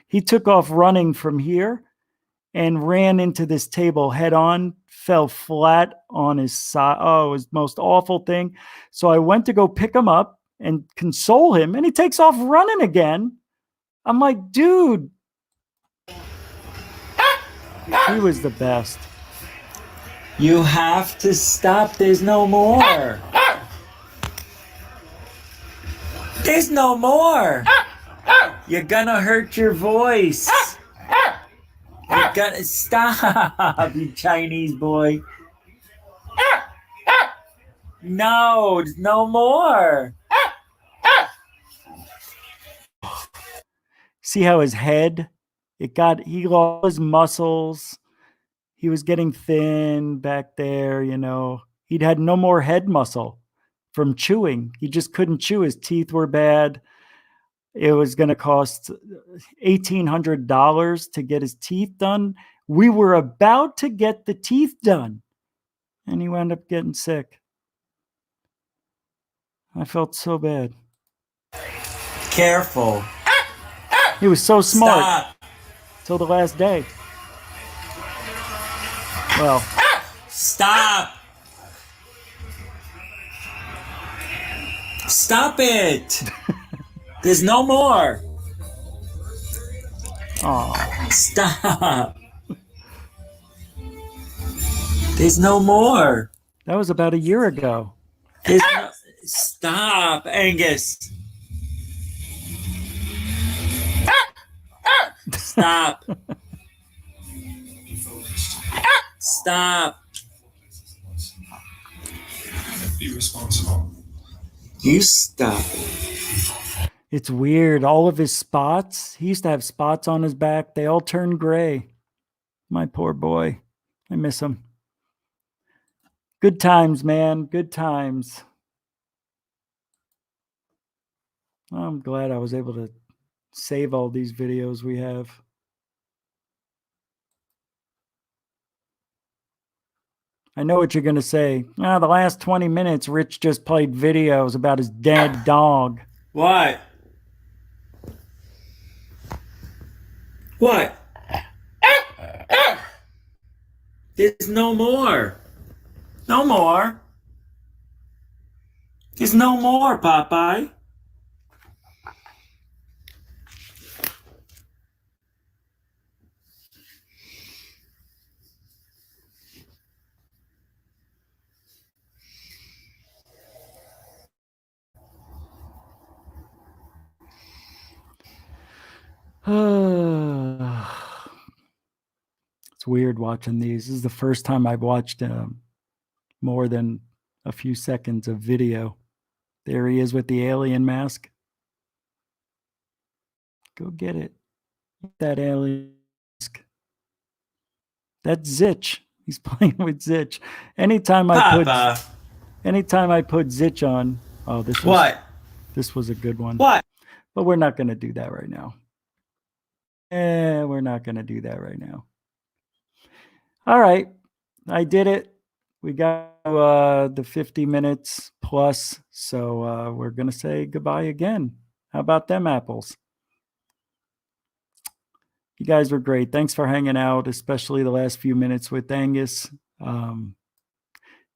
He took off running from here and ran into this table head on, fell flat on his side. Oh, it was the most awful thing. So I went to go pick him up and console him, and he takes off running again. I'm like, dude. He was the best. You have to stop. There's no more. There's no more. You're gonna hurt your voice. You're gonna stop, you Chinese boy. No, there's no more. See how his head, he lost his muscles. He was getting thin back there, He'd had no more head muscle from chewing. He just couldn't chew. His teeth were bad. It was going to cost $1,800 to get his teeth done. We were about to get the teeth done, and he wound up getting sick. I felt so bad. Careful. He was so smart. Stop. Till the last day. Well. Stop. Stop it. There's no more. Oh. Stop. There's no more. That was about a year ago. Stop, Angus. Stop. Stop. Be responsible. You stop. It's weird. All of his spots, he used to have spots on his back. They all turned gray. My poor boy. I miss him. Good times, man. Good times. I'm glad I was able to save all these videos we have. I know what you're going to say. The last 20 minutes, Rich just played videos about his dead dog. What? What? There's no more. No more. There's no more, Popeye. It's weird watching these. This is the first time I've watched more than a few seconds of video. There he is with the alien mask. Go get it. That alien mask. That's Zitch. He's playing with Zitch. Anytime I put Zitch on. Oh, this was a good one. What? But we're not going to do that right now. We're not going to do that right now. All right. I did it. We got the 50 minutes plus. So we're going to say goodbye again. How about them apples? You guys were great. Thanks for hanging out, especially the last few minutes with Angus.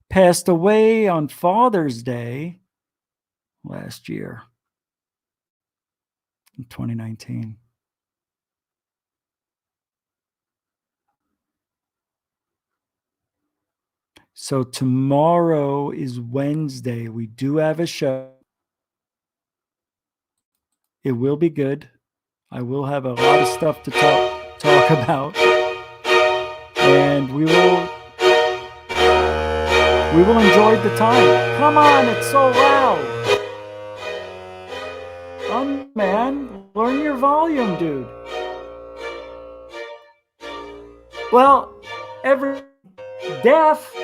Passed away on Father's Day last year in 2019. So tomorrow is Wednesday. We do have a show. It will be good. I will have a lot of stuff to talk about. And we will enjoy the time. Come on, it's so loud. Man, learn your volume, dude. Well, every deaf.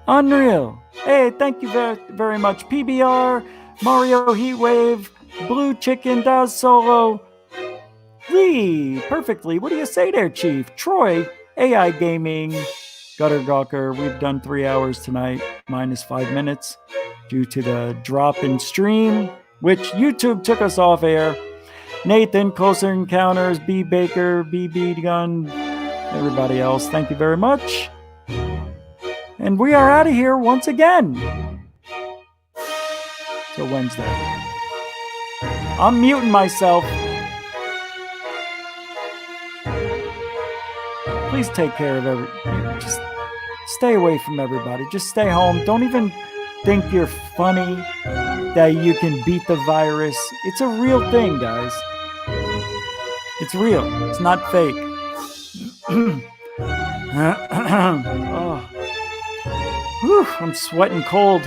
Unreal. Hey, thank you very, very much. PBR, Mario Heatwave, Blue Chicken does solo. Lee, perfectly. What do you say there, Chief? Troy, AI Gaming, Gutter Gawker. We've done 3 hours tonight, minus 5 minutes, due to the drop in stream, which YouTube took us off air. Nathan, Closer Encounters, B Baker, BB Gun, everybody else, thank you very much. And we are out of here once again. Till Wednesday. I'm muting myself. Please take care of just stay away from everybody. Just stay home. Don't even think you're funny, that you can beat the virus. It's a real thing, guys. It's real. It's not fake. Oh. Whew, I'm sweating cold.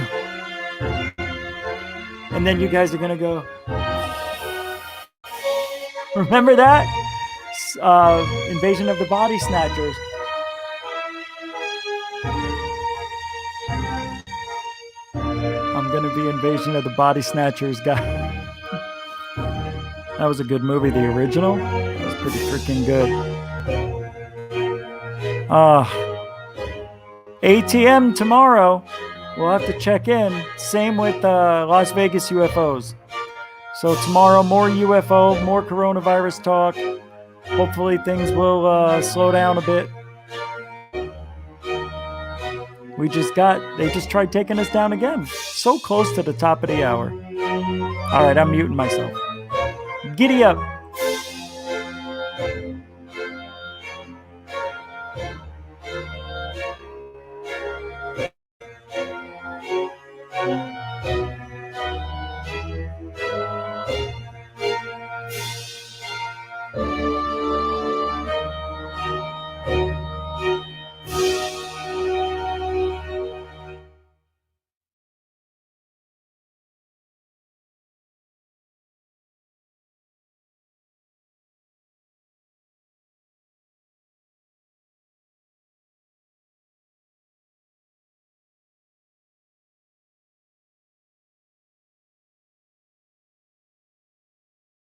And then you guys are going to go, remember that? Invasion of the Body Snatchers. I'm going to be Invasion of the Body Snatchers guy. That was a good movie, the original. That was pretty freaking good. ATM tomorrow. We'll have to check in. Same with Las Vegas UFOs. So tomorrow, more UFO, more coronavirus talk. Hopefully things will slow down a bit. They just tried taking us down again. So close to the top of the hour. All right, I'm muting myself. Giddy up.